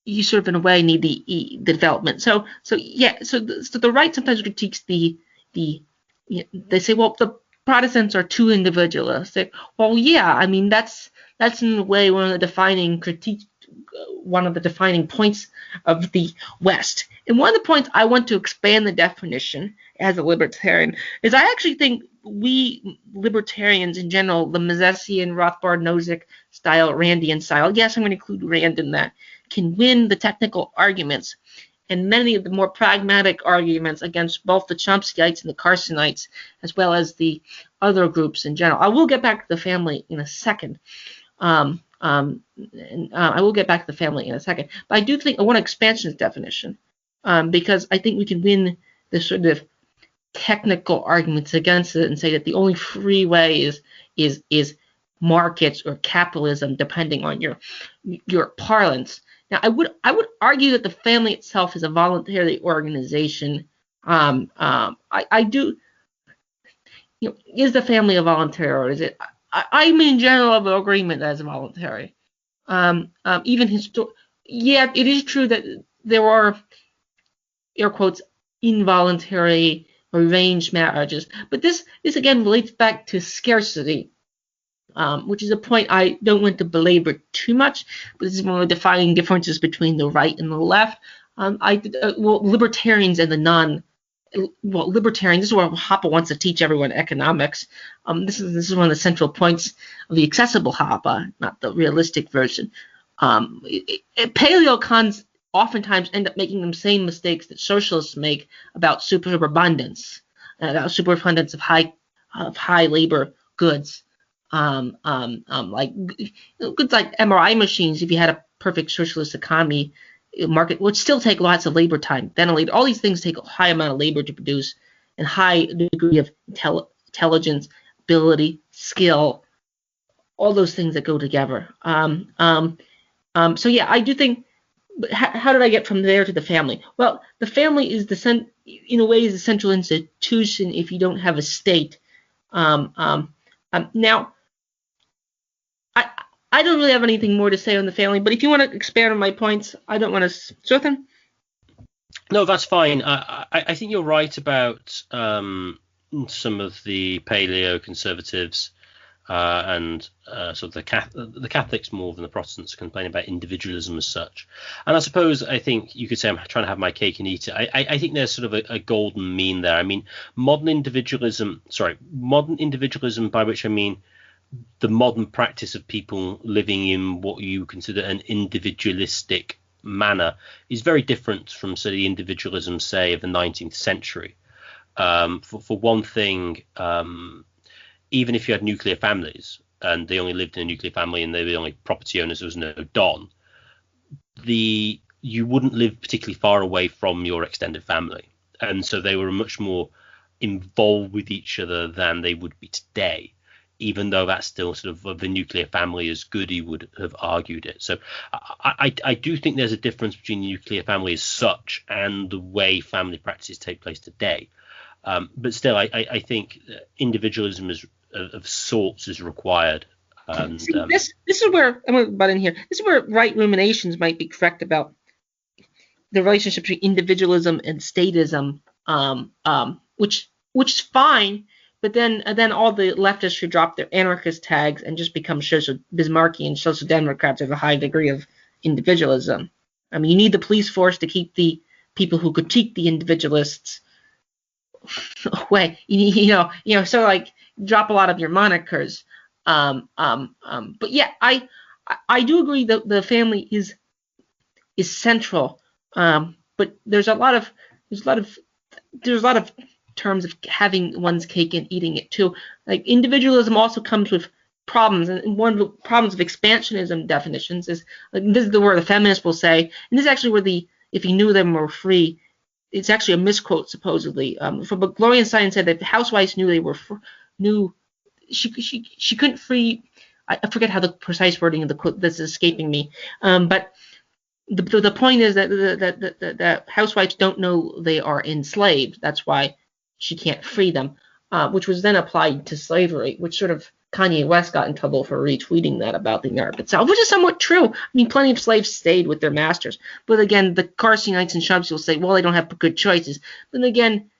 you sort of in a way need the development. So the right sometimes critiques they say, well, the Protestants are too individualistic. Well, yeah, that's in a way one of the defining points of the West. And one of the points I want to expand the definition as a libertarian is I actually think we libertarians in general, the Misesian, Rothbard, Nozick style, Randian style, yes, I'm going to include Rand in that, can win the technical arguments and many of the more pragmatic arguments against both the Chomskyites and the Carsonites, as well as the other groups in general. I will get back to the family in a second. But I do think I want to expansionist definition because I think we can win the sort of technical arguments against it and say that the only free way is markets or capitalism, depending on your parlance. Now, I would argue that the family itself is a voluntary organization. I do. Is the family a voluntary, or is it? I'm in general of agreement that it's voluntary. Yeah, it is true that there are, air quotes, involuntary arranged marriages, but this again relates back to scarcity. Which is a point I don't want to belabor too much, but this is one of the defining differences between the right and the left. Libertarians and libertarians, this is where Hoppe wants to teach everyone economics. This is one of the central points of the accessible Hoppe, not the realistic version. Paleocons oftentimes end up making the same mistakes that socialists make about superabundance of high labor goods. Like goods like MRI machines, if you had a perfect socialist economy, market would still take lots of labor time. Ventilator, all these things take a high amount of labor to produce and high degree of intelligence, ability, skill, all those things that go together. So yeah, I do think. But how did I get from there to the family? Well, the family is in a way is the central institution if you don't have a state. Now, I don't really have anything more to say on the family, but if you want to expand on my points, I don't want to. Jonathan? No, that's fine. I think you're right about some of the paleo conservatives and sort of the Catholics more than the Protestants complain about individualism as such. And I think you could say I'm trying to have my cake and eat it. I think there's sort of a golden mean there. I mean, modern individualism, by which I mean the modern practice of people living in what you consider an individualistic manner, is very different from, say, the individualism, say, of the 19th century. For one thing, even if you had nuclear families and they only lived in a nuclear family and they were the only property owners, there was no don, you wouldn't live particularly far away from your extended family. And so they were much more involved with each other than they would be today, even though that's still sort of the nuclear family as good, he would have argued it. So I do think there's a difference between the nuclear family as such and the way family practices take place today. But still, I think individualism of sorts is required. And, this is where I'm going to butt in here. This is where right ruminations might be correct about the relationship between individualism and statism, which is fine. But then all the leftists should drop their anarchist tags and just become Bismarckian social democrats with a high degree of individualism. I mean, you need the police force to keep the people who critique the individualists away. So like drop a lot of your monikers. But yeah, I do agree that the family is central. But there's a lot of terms of having one's cake and eating it too. Like individualism also comes with problems, and one of the problems of expansionism definitions is, like, this is the word the feminists will say, and this is actually where if you knew them were free, it's actually a misquote supposedly. But Gloria Steinem said that the housewives knew they were she couldn't free. I forget how the precise wording of the quote that's escaping me. But the point is that housewives don't know they are enslaved. That's why she can't free them, which was then applied to slavery, which sort of Kanye West got in trouble for retweeting that about the American itself, which is somewhat true. I mean, plenty of slaves stayed with their masters. But again, the Carsonites and Chomsky will say, well, they don't have good choices. But then again,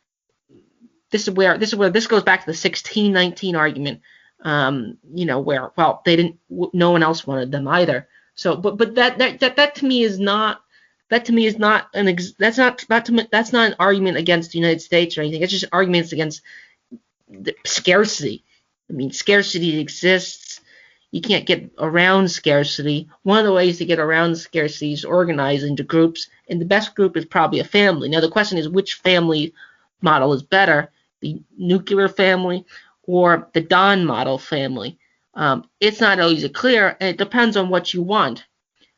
this goes back to the 1619 argument, where, well, they didn't, no one else wanted them either. So, but that to me is not. That to me is not that's not an argument against the United States or anything. It's just arguments against the scarcity. I mean, scarcity exists. You can't get around scarcity. One of the ways to get around scarcity is organize into groups, and the best group is probably a family. Now, the question is, which family model is better, the nuclear family or the Don model family? It's not always clear, and it depends on what you want.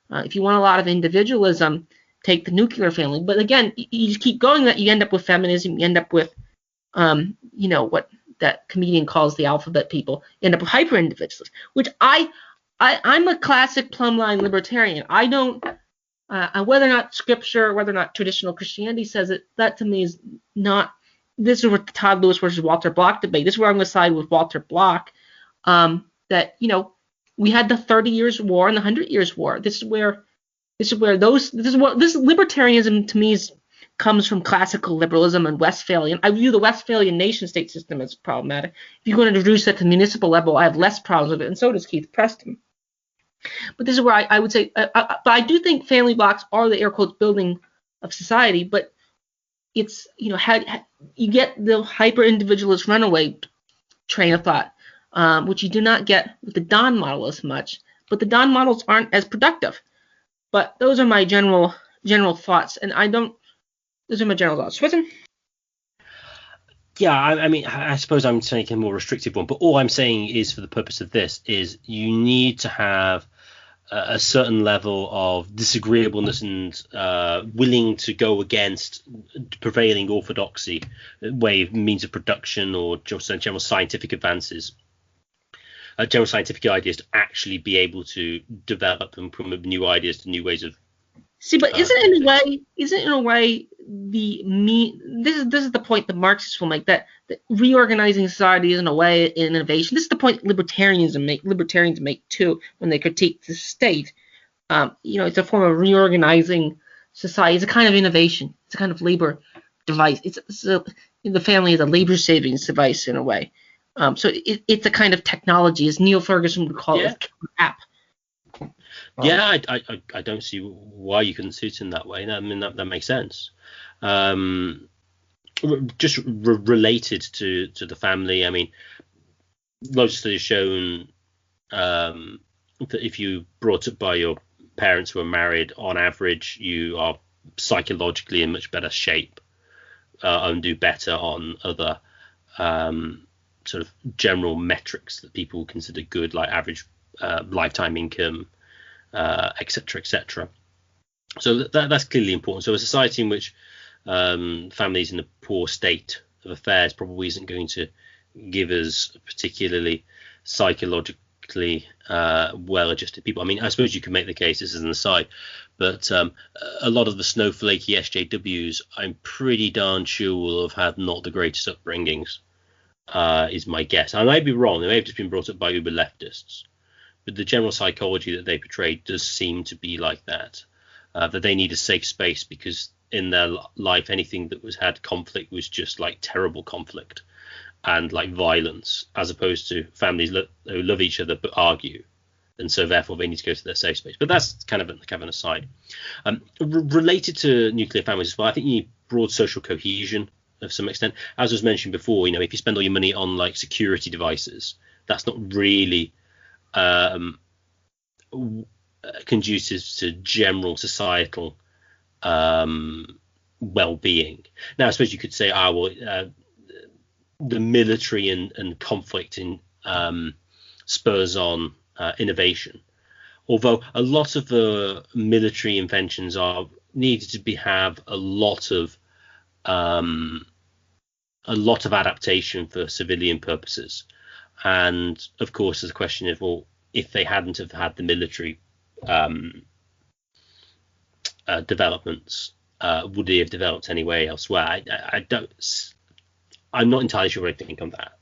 If you want a lot of individualism, take the nuclear family. But again, you just keep going that you end up with feminism, you end up with, what that comedian calls the alphabet people, you end up with hyper-individualists, which I'm a classic plumb line libertarian. I don't, whether or not scripture, whether or not traditional Christianity says it, that to me is not, this is where the Todd Lewis versus Walter Block debate. This is where I'm going to side with Walter Block, that, we had the 30 Years' War and the 100 Years' War. This is what libertarianism to me comes from classical liberalism and Westphalian. I view the Westphalian nation-state system as problematic. If you're going to introduce it at the municipal level, I have less problems with it, and so does Keith Preston. But this is where I would say, but I do think family blocks are the air quotes building of society. But it's how you get the hyper-individualist runaway train of thought. Which you do not get with the Don model as much, but the Don models aren't as productive. But those are my general thoughts, and those are my general thoughts. Swithin? Yeah, I mean, I suppose I'm taking a more restrictive one, but all I'm saying is, for the purpose of this, is you need to have a certain level of disagreeableness and willing to go against prevailing orthodoxy, means of production, or just general scientific advances. General scientific ideas to actually be able to develop and promote new ideas to new ways of See, but isn't in a way this is the point the Marxists will make, that reorganizing society is in a way an innovation. This is the point libertarians make too when they critique the state. It's a form of reorganizing society. It's a kind of innovation. It's a kind of labor device. The family is a labor savings device in a way. So it's a kind of technology, as Neil Ferguson would call it, app. Yeah, I don't see why you couldn't see it in that way. I mean, that makes sense. Just related to the family, I mean, loads of studies shown that if you brought up by your parents who are married, on average, you are psychologically in much better shape and do better on other sort of general metrics that people consider good, like average lifetime income, etc., etc. So that's clearly important. So a society in which families in a poor state of affairs probably isn't going to give us particularly psychologically well-adjusted people. I mean, I suppose you could make the case, this is an aside, but a lot of the snowflakey SJWs, I'm pretty darn sure will have had not the greatest upbringings, is my guess. I may be wrong. They may have just been brought up by uber leftists. But the general psychology that they portray does seem to be like that, that they need a safe space because in their life, anything that had conflict was just like terrible conflict and like violence, as opposed to families who love each other but argue. And so therefore they need to go to their safe space. But that's kind of an aside. Related to nuclear families as well, I think you need broad social cohesion of some extent. As was mentioned before, if you spend all your money on like security devices, that's not really conducive to general societal well-being. Now, I suppose you could say, the military and conflict spurs on innovation. Although a lot of the military inventions are needed to have a lot of adaptation for civilian purposes. And of course, there's a question of, well, if they hadn't have had the military developments, would they have developed anyway elsewhere? I'm not entirely sure what I think on that.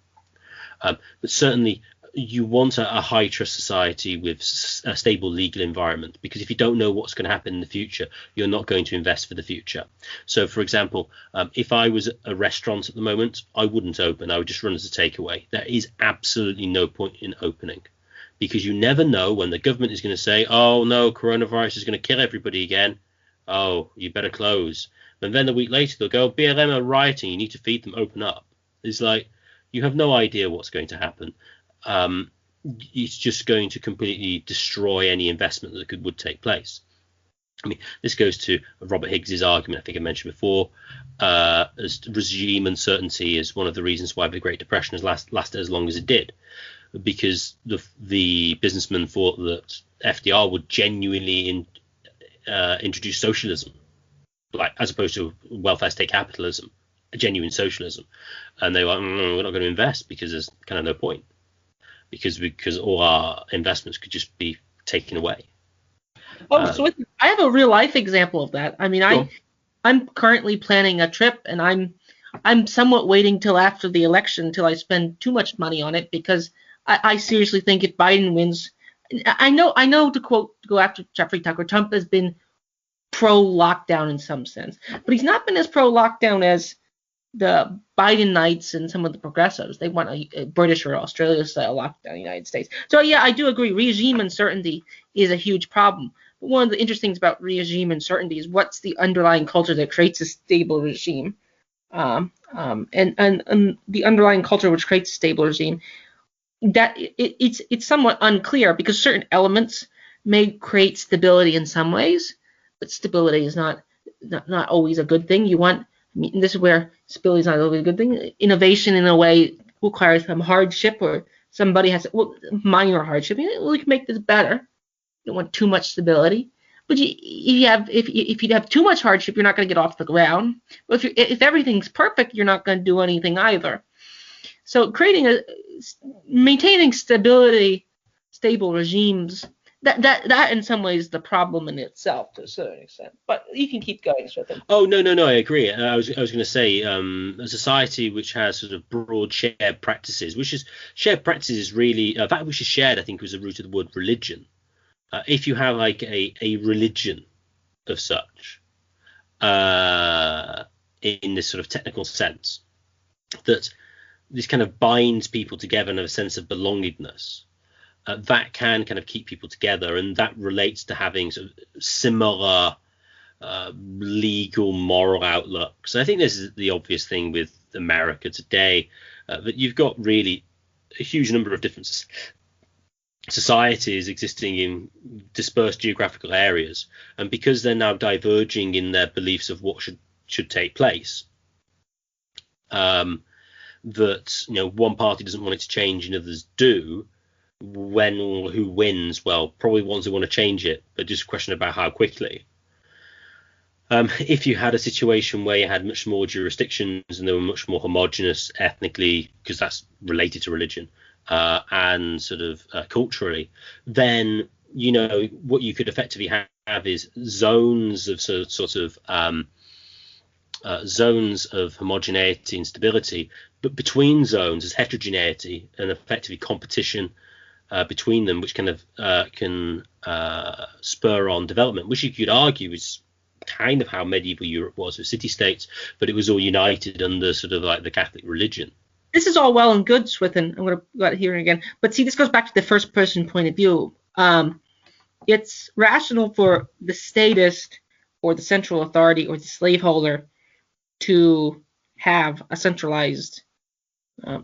But certainly, you want a high trust society with a stable legal environment, because if you don't know what's going to happen in the future, you're not going to invest for the future. So, for example, if I was a restaurant at the moment, I wouldn't open. I would just run as a takeaway. There is absolutely no point in opening, because you never know when the government is going to say, oh, no, coronavirus is going to kill everybody again. Oh, you better close. And then a week later, they'll go, BLM are rioting. You need to feed them. Open up. It's like you have no idea what's going to happen. It's just going to completely destroy any investment that would take place. I mean, this goes to Robert Higgs's argument, I think I mentioned before, as regime uncertainty is one of the reasons why the Great Depression has lasted as long as it did, because the businessmen thought that FDR would genuinely introduce socialism, like as opposed to welfare state capitalism, a genuine socialism, and they were like, we're not going to invest because there's kind of no point. Because all our investments could just be taken away. So I have a real life example of that. I mean, sure. I'm currently planning a trip, and I'm somewhat waiting till after the election till I spend too much money on it, because I seriously think if Biden wins, I know to go after Jeffrey Tucker, Trump has been pro lockdown in some sense, but he's not been as pro lockdown as the Bidenites and some of the progressives. They want a British or Australia-style lockdown in the United States. So, yeah, I do agree. Regime uncertainty is a huge problem. But one of the interesting things about regime uncertainty is what's the underlying culture that creates a stable regime. And the underlying culture which creates a stable regime, that it's somewhat unclear, because certain elements may create stability in some ways, but stability is not always a good thing. This is where stability is not always a good thing. Innovation, in a way, requires some hardship, or somebody has minor hardship. We can make this better. You don't want too much stability. But if you have too much hardship, you're not going to get off the ground. But if everything's perfect, you're not going to do anything either. So maintaining stable regimes, that in some ways is the problem in itself to a certain extent. But you can keep going, Swithin. Oh, no, I agree. I was going to say, a society which has sort of broad shared practices, really that which is shared, I think, was the root of the word religion. If you have like a religion of such, in this sort of technical sense, that this kind of binds people together in a sense of belongingness, that can kind of keep people together, and that relates to having sort of similar legal moral outlooks. I think this is the obvious thing with America today, that you've got really a huge number of different societies existing in dispersed geographical areas, and because they're now diverging in their beliefs of what should take place, that one party doesn't want it to change and others do. When or who wins? Well, probably ones who want to change it, but just a question about how quickly. If you had a situation where you had much more jurisdictions and they were much more homogenous ethnically, because that's related to religion, and sort of culturally, then what you could effectively have is zones of zones of homogeneity and stability, but between zones is heterogeneity and effectively competition between them, which kind of can spur on development, which you could argue is kind of how medieval Europe was with city-states, but it was all united under sort of like the Catholic religion. This is all well and good, Swithin. I'm going to go out here again. But see, this goes back to the first person point of view. It's rational for the statist or the central authority or the slaveholder to have a centralized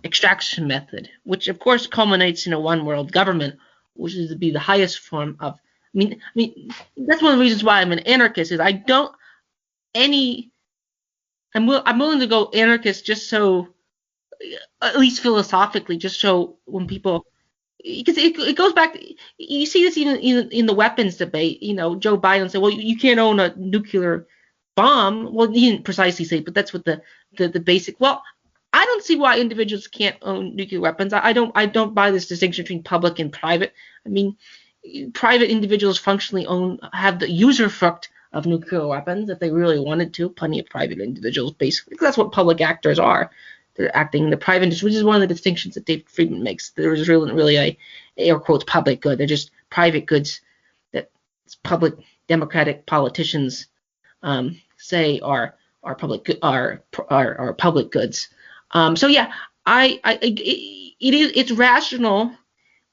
extraction method, which of course culminates in a one world government, which is to be the highest form of. I mean, that's one of the reasons why I'm an anarchist. Is I'm willing to go anarchist just so, at least philosophically, just so when people, because it goes back. You see this even in the weapons debate. Joe Biden said, "Well, you can't own a nuclear bomb." Well, he didn't precisely say, but that's what the basic. Well, I don't see why individuals can't own nuclear weapons. I don't buy this distinction between public and private. I mean, private individuals functionally have the usufruct of nuclear weapons if they really wanted to. Plenty of private individuals, basically. That's what public actors are. They're acting in the private industry, which is one of the distinctions that David Friedman makes. There is really a air quotes public good. They're just private goods that public democratic politicians say are public goods. So yeah, it's rational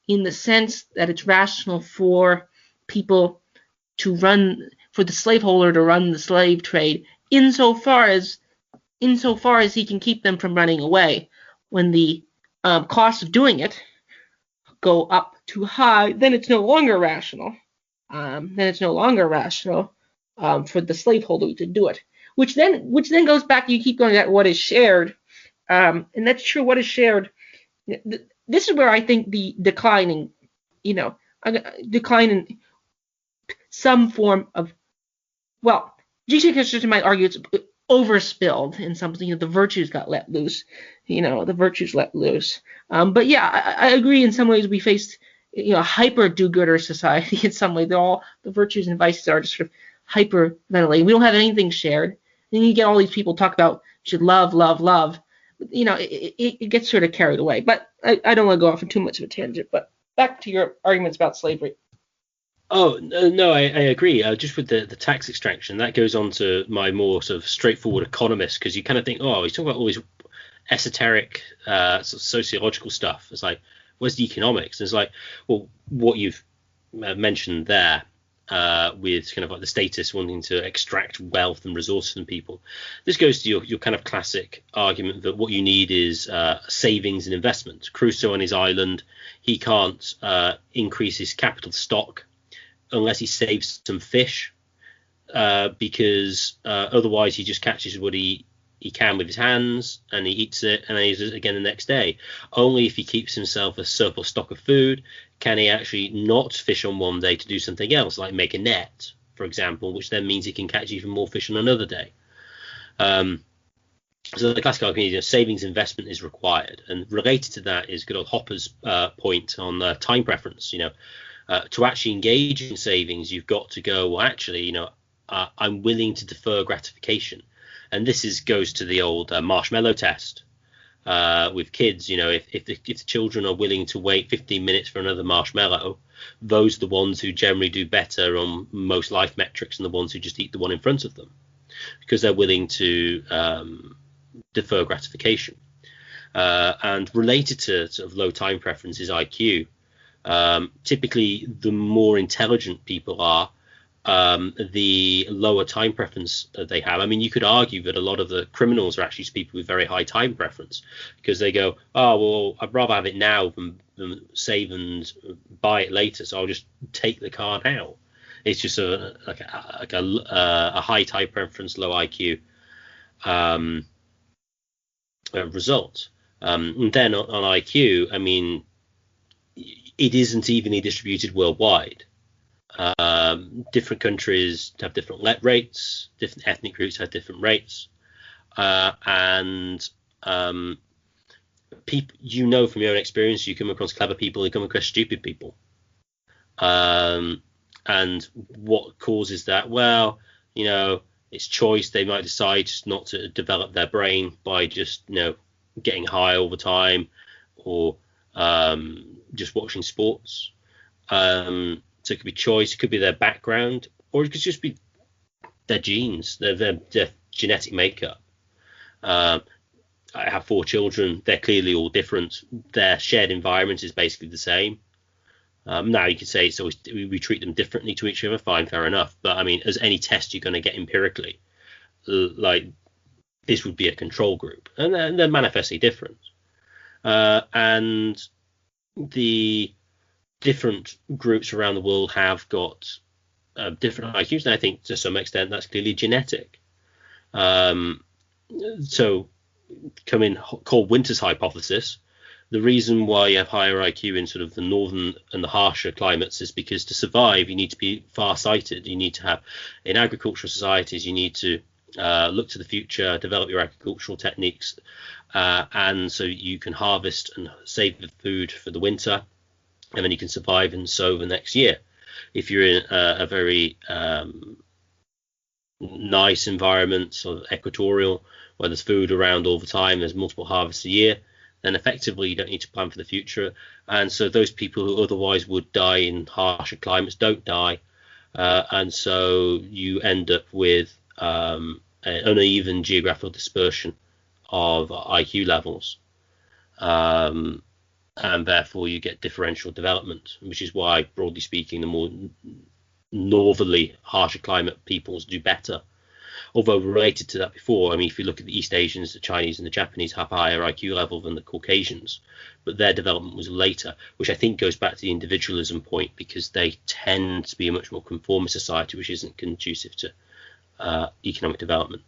in the sense that it's rational for people to run, for the slaveholder to run the slave trade insofar as he can keep them from running away. When the costs of doing it go up too high, then it's no longer rational. For the slaveholder to do it. Which then goes back. You keep going at what is shared, and that's true. What is shared. This is where I think the decline in some form of, well, G.C. Chesterton might argue it's overspilled in something. The virtues got let loose. The virtues let loose. But yeah, I agree. In some ways, we faced a hyper do-gooder society. In some way, the virtues and vices are just sort of hyper ventilating. We don't have anything shared. And you get all these people talk about should love. It gets sort of carried away. But I don't want to go off on too much of a tangent. But back to your arguments about slavery. Oh, no, I agree. Just with the tax extraction, that goes on to my more sort of straightforward economist, because you kind of think, he's talking about all these esoteric sort of sociological stuff. It's like, where's the economics? And it's like, well, what you've mentioned there, with kind of like the status wanting to extract wealth and resources from people. This goes to your kind of classic argument that what you need is savings and investment. Crusoe on his island, he can't increase his capital stock unless he saves some fish, because otherwise he just catches what he can with his hands and he eats it and then he eats it again the next day. Only if he keeps himself a surplus stock of food can he actually not fish on one day to do something else, like make a net, for example, which then means he can catch even more fish on another day. So the classic argument, savings investment is required, and related to that is good old Hopper's point on time preference. To actually engage in savings, you've got to go, well, actually, I'm willing to defer gratification. And this goes to the old marshmallow test with kids. If the children are willing to wait 15 minutes for another marshmallow, those are the ones who generally do better on most life metrics than the ones who just eat the one in front of them, because they're willing to defer gratification. And related to sort of low time preference is IQ. Typically, the more intelligent people are, the lower time preference they have. I mean, you could argue that a lot of the criminals are actually people with very high time preference, because they go, oh, well, I'd rather have it now than save and buy it later, so I'll just take the car now. It's just a high time preference, low IQ result. And then on IQ, I mean, it isn't evenly distributed worldwide. Different countries have different rates, different ethnic groups have different rates, and people, from your own experience, you come across clever people, you come across stupid people, and what causes that? Well, it's choice. They might decide just not to develop their brain by just getting high all the time, or just watching sports. So it could be choice, it could be their background, or it could just be their genes, their genetic makeup. I have 4 children. They're clearly all different. Their shared environment is basically the same. Now you could say it's always we treat them differently to each other. Fine, fair enough. But I mean, as any test you're going to get empirically, like this would be a control group, and they're manifestly different. And the different groups around the world have got different IQs, and I think to some extent that's clearly genetic. So, called Winter's hypothesis. The reason why you have higher IQ in sort of the northern and the harsher climates is because to survive, you need to be far-sighted. You need to have, in agricultural societies, you need to look to the future, develop your agricultural techniques, and so you can harvest and save the food for the winter, and then you can survive and sow the next year. If you're in a very nice environment, sort of equatorial, where there's food around all the time, there's multiple harvests a year, then effectively you don't need to plan for the future. And so those people who otherwise would die in harsher climates don't die. And so you end up with an uneven geographical dispersion of IQ levels. And therefore you get differential development, which is why, broadly speaking, the more northerly, harsher climate peoples do better. Although related to that before, I mean, if you look at the East Asians, the Chinese and the Japanese have a higher IQ level than the Caucasians, but their development was later, which I think goes back to the individualism point, because they tend to be a much more conformist society, which isn't conducive to economic development.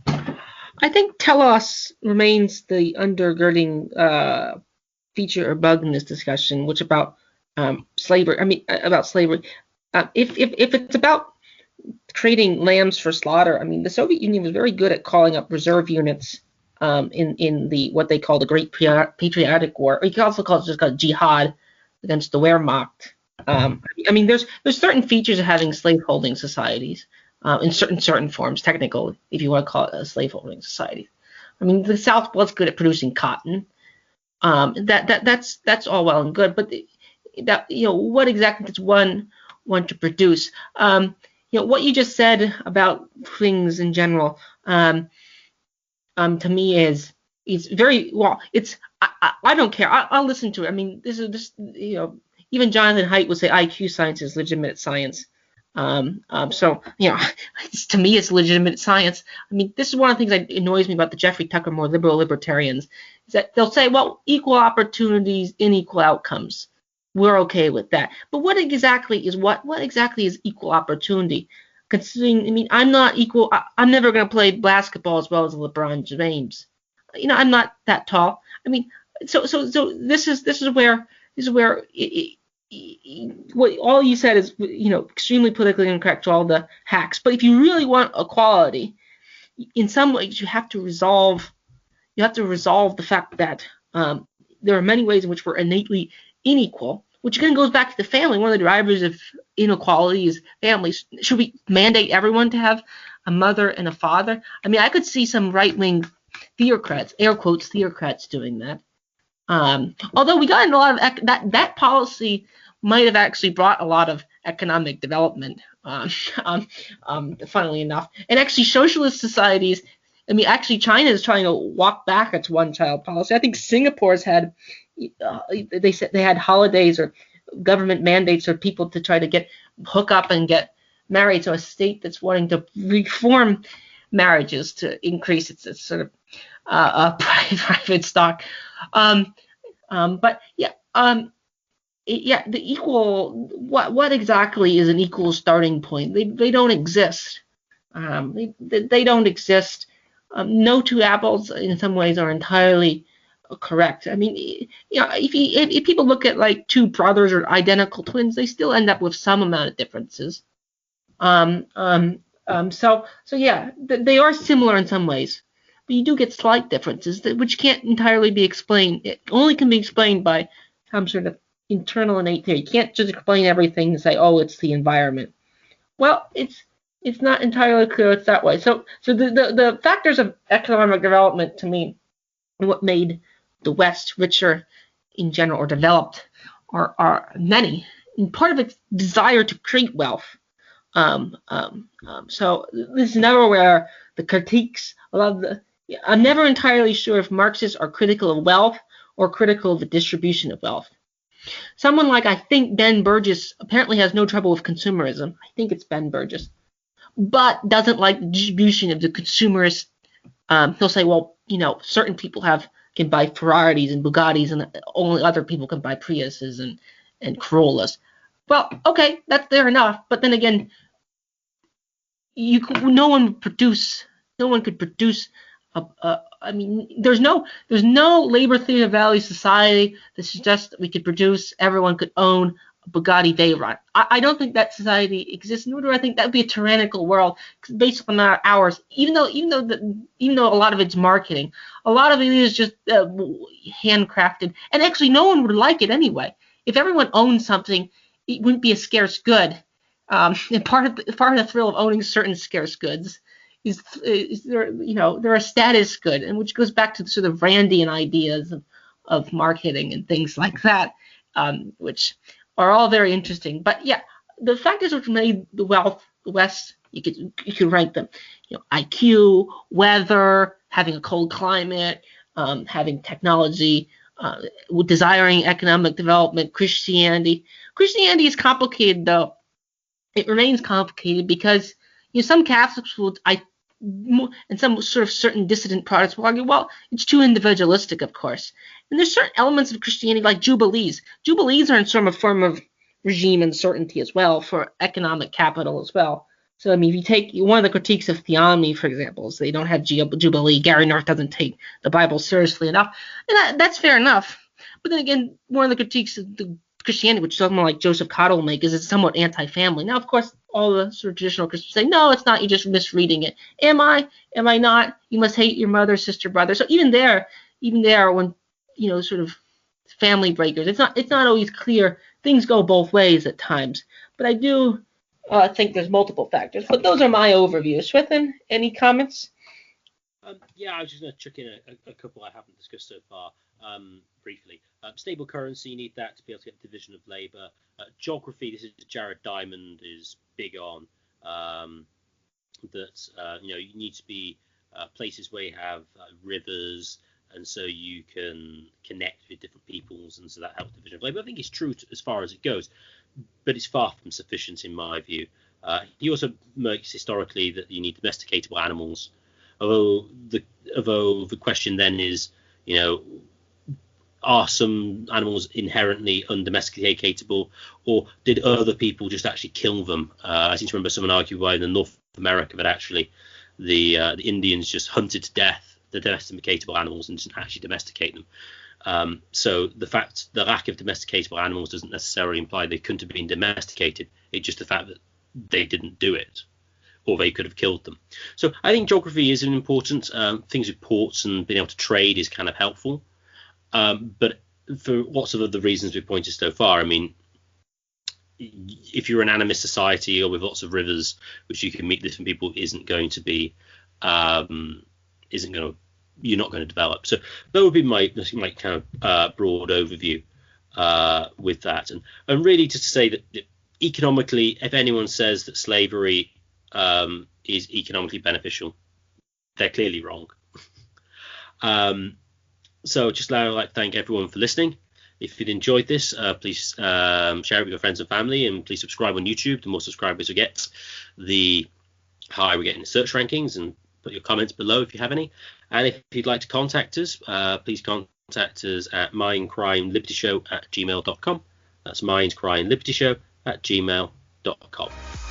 I think telos remains the undergirding feature or bug in this discussion, which about slavery. I mean, about slavery. If it's about creating lambs for slaughter, I mean, the Soviet Union was very good at calling up reserve units in the what they call the Great Patriotic War. Or you can also call it just called jihad against the Wehrmacht. I mean, there's certain features of having slaveholding societies in certain forms, technical, if you want to call it a slaveholding society. I mean, the South was good at producing cotton. That's all well and good, but what exactly does one want to produce? What you just said about things in general, to me is very well. It's I don't care. I'll listen to it. I mean, this even Jonathan Haidt would say IQ science is legitimate science. So to me, it's legitimate science. I mean, this is one of the things that annoys me about the Jeffrey Tucker more liberal libertarians, is that they'll say, well, equal opportunities, unequal outcomes. We're okay with that. But what exactly is equal opportunity? Considering, I mean, I'm not equal. I'm never going to play basketball as well as LeBron James. I'm not that tall. I mean, so this is where what all you said is extremely politically incorrect to all the hacks. But if you really want equality, in some ways you have to resolve the fact that there are many ways in which we're innately unequal, which again goes back to the family. One of the drivers of inequality is families. Should we mandate everyone to have a mother and a father? I mean, I could see some right-wing theocrats, air quotes, theocrats doing that. Although we got in a lot of that policy might have actually brought a lot of economic development, funnily enough. And actually, socialist societies, I mean, actually, China is trying to walk back its one-child policy. I think Singapore's had, they said they had holidays or government mandates for people to try to hook up and get married. So a state that's wanting to reform marriages to increase its sort of private stock. But yeah, the equal. What exactly is an equal starting point? They don't exist. They don't exist. No two apples in some ways are entirely correct. I mean, if people look at like two brothers or identical twins, they still end up with some amount of differences. So yeah, they are similar in some ways, but you do get slight differences which can't entirely be explained. It only can be explained by some sort of internal innate theory. You can't just explain everything and say, oh, it's the environment. Well, it's not entirely clear it's that way. So the factors of economic development, to me, what made the West richer in general or developed are many. And part of its desire to create wealth. So this is never where the critiques, I'm never entirely sure if Marxists are critical of wealth or critical of the distribution of wealth. Someone like, I think, Ben Burgess apparently has no trouble with consumerism. I think it's Ben Burgess, but doesn't like the distribution of the consumerist. He'll say, well, certain people can buy Ferraris and Bugattis, and only other people can buy Priuses and Corollas. Well, okay, that's fair enough. But then again, no one could produce. I mean, there's no labor theory of value society that suggests that we could produce. Everyone could own a Bugatti Veyron. I don't think that society exists, nor do I think that would be a tyrannical world based on our hours. Even though a lot of it's marketing, a lot of it is just handcrafted, and actually no one would like it anyway. If everyone owned something, it wouldn't be a scarce good. And part of the thrill of owning certain scarce goods is they're a status good, and which goes back to the sort of Randian ideas of marketing and things like that, which are all very interesting. But yeah, the factors which made the West, you could rank them. IQ, weather, having a cold climate, having technology, desiring economic development, Christianity. Christianity is complicated, though. It remains complicated because some Catholics and some sort of certain dissident Protestants will argue, well, it's too individualistic, of course. And there's certain elements of Christianity like jubilees. Jubilees are in some form of regime uncertainty as well for economic capital as well. So, I mean, if you take one of the critiques of theonomy, for example, is they don't have jubilee. Gary North doesn't take the Bible seriously enough. And that's fair enough. But then again, one of the critiques of the Christianity, which someone like Joseph Cottle will make, is it's somewhat anti-family. Now, of course, all the sort of traditional Christians say, no, it's not. You're just misreading it. Am I? Am I not? You must hate your mother, sister, brother. So even there, when sort of family breakers, it's not always clear. Things go both ways at times. But I do think there's multiple factors. But those are my overviews. Swithin, any comments? Yeah, I was just going to chuck in a couple I haven't discussed so far briefly. Stable currency, you need that to be able to get division of labour. Geography, this is Jared Diamond is big on. You need to be places where you have rivers, and so you can connect with different peoples, and so that helps division of labour. I think it's true as far as it goes, but it's far from sufficient in my view. He also makes historically that you need domesticatable animals. Although the question then is, are some animals inherently undomesticatable, or did other people just actually kill them? I seem to remember someone argued why in North America that actually the Indians just hunted to death the domesticatable animals and didn't actually domesticate them. So the lack of domesticatable animals doesn't necessarily imply they couldn't have been domesticated. It's just the fact that they didn't do it, or they could have killed them. So I think geography is an important things with ports and being able to trade is kind of helpful. But for lots of the reasons we've pointed so far. I mean, if you're an animist society or with lots of rivers which you can meet different people, you're not going to develop. So that would be my kind of broad overview with that. And really just to say that economically, if anyone says that slavery is economically beneficial, they're clearly wrong. So just I'd like to thank everyone for listening. If you'd enjoyed this, please share it with your friends and family, and please subscribe on YouTube. The more subscribers we get, the higher we get in the search rankings, and put your comments below if you have any. And if you'd like to contact us, please contact us at mindcrimelibetyshow@gmail.com. That's mindcrimelibetyshow@gmail.com.